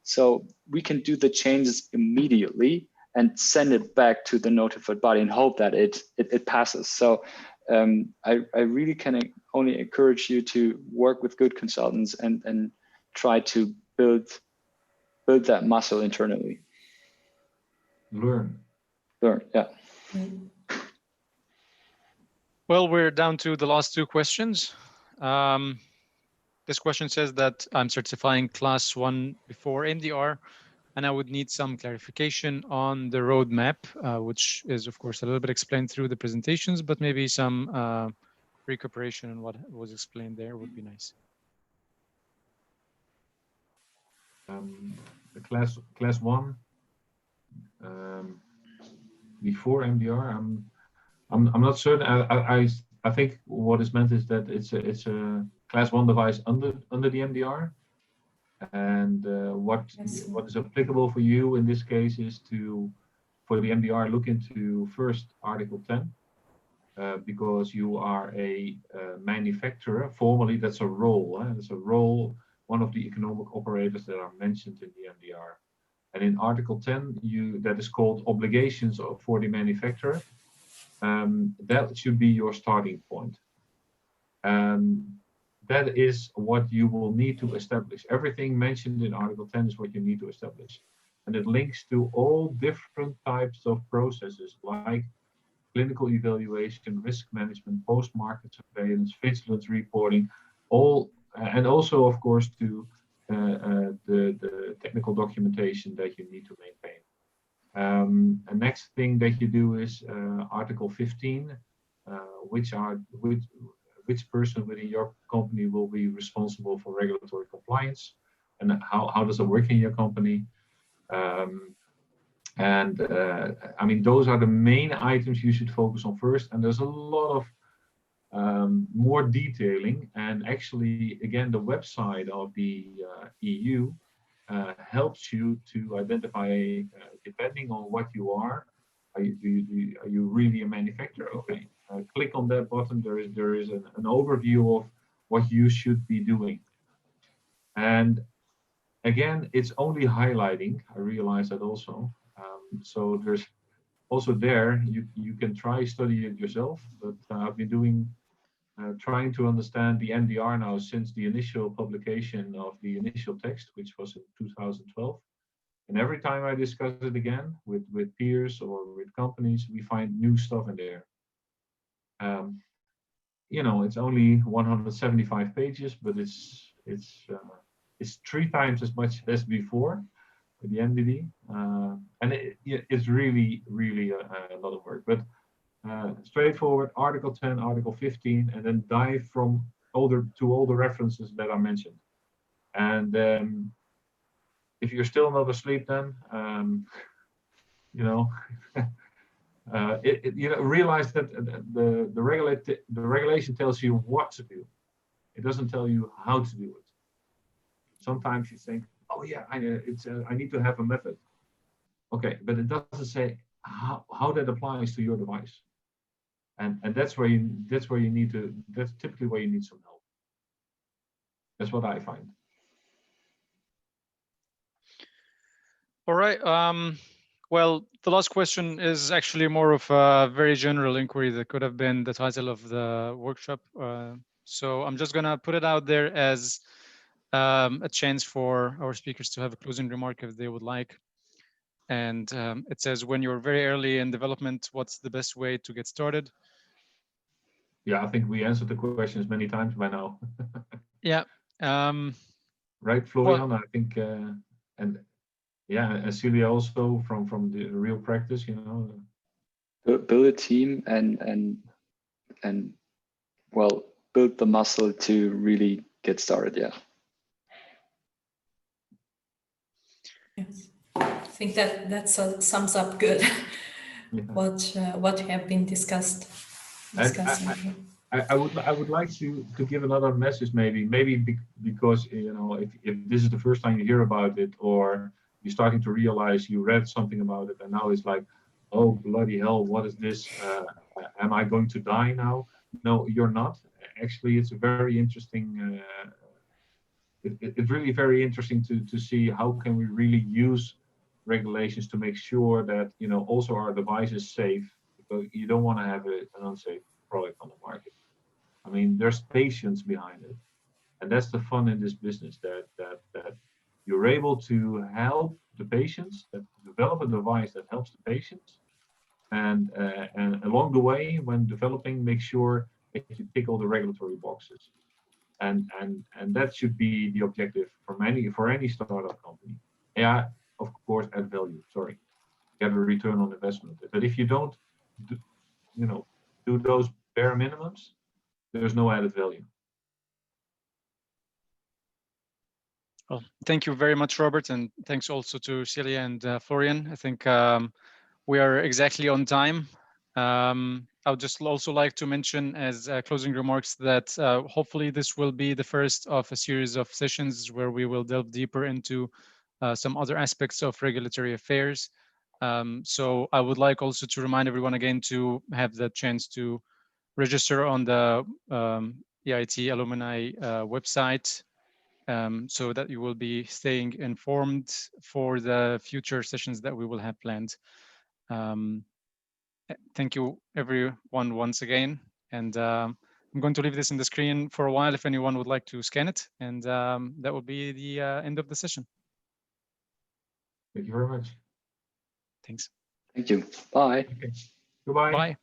so we can do the changes immediately and send it back to the notified body and hope that it passes. So I really can only encourage you to work with good consultants and try to build that muscle internally. Learn, yeah. Well, we're down to the last 2 questions. This question says that I'm certifying class 1 before MDR, and I would need some clarification on the roadmap, which is of course a little bit explained through the presentations, but maybe some recuperation on what was explained there would be nice. The class 1 before MDR. I'm not certain. I think what is meant is that it's a class 1 device under the MDR, and what is applicable for you in this case is for the MDR, look into first Article 10, because you are a manufacturer. Formally, that's a role. That's a role, one of the economic operators that are mentioned in the MDR. And in Article 10, that is called obligations for the manufacturer. That should be your starting point. That is what you will need to establish. Everything mentioned in Article 10 is what you need to establish. And it links to all different types of processes like clinical evaluation, risk management, post-market surveillance, vigilance reporting, and also, of course, to the technical documentation that you need to maintain. The next thing that you do is Article 15, which person within your company will be responsible for regulatory compliance, and how does it work in your company? I mean, those are the main items you should focus on first, and there's a lot of more detailing, and actually, again, the website of the EU helps you to identify, depending on what you are you really a manufacturer? Okay, click on that button. There is an overview of what you should be doing. And again, it's only highlighting. I realize that also. So there's also there, you can study it yourself, but I've been trying to understand the MDR now since the initial publication of the initial text, which was in 2012. And every time I discuss it again with peers or with companies, we find new stuff in there. You know, it's only 175 pages, but it's 3 times as much as before with the MDD, and it's really a lot of work. But straightforward, Article 10, Article 15, and then dive from all the references that are mentioned. And if you're still not asleep, then you know, realize that the regulation tells you what to do. It doesn't tell you how to do it. Sometimes you think, oh yeah, I need to have a method. Okay, but it doesn't say how that applies to your device. And that's typically where you need some help. That's what I find. All right. Well, the last question is actually more of a very general inquiry that could have been the title of the workshop. So I'm just gonna put it out there as a chance for our speakers to have a closing remark if they would like. And it says, when you're very early in development, what's the best way to get started? yeah, I think we answered the questions many times by now. Yeah. Right, Florian? I think, and yeah, and Celia also from the real practice, you know. Build a team and well, build the muscle to really get started. Yeah. Yes, I think that sums up good Yeah. what have been discussing here. I would like to give another message, maybe because, you know, if this is the first time you hear about it, or you're starting to realize you read something about it and now it's like, oh bloody hell, what is this? Am I going to die now? No, you're not. Actually, it's a very interesting. It's really very interesting to see how can we really use regulations to make sure that, you know, also our device is safe, because you don't want to have an unsafe product on the market. I mean, there's patience behind it, and that's the fun in this business. That you're able to help the patients, that develop a device that helps the patients, and along the way, when developing, make sure that you tick all the regulatory boxes, and that should be the objective for any startup company. Yeah, of course, add value. Sorry, get a return on investment. But if you don't, do those bare minimums, there's no added value. Well, thank you very much, Robert, and thanks also to Celia and Florian. I think we are exactly on time. I would just also like to mention as closing remarks that hopefully this will be the first of a series of sessions where we will delve deeper into some other aspects of regulatory affairs. So I would like also to remind everyone again to have the chance to register on the EIT alumni website, so that you will be staying informed for the future sessions that we will have planned. Thank you everyone once again, and I'm going to leave this in the screen for a while if anyone would like to scan it, and that will be the end of the session. Thank you very much. Thanks. Thank you. Bye. Okay. Goodbye. Bye.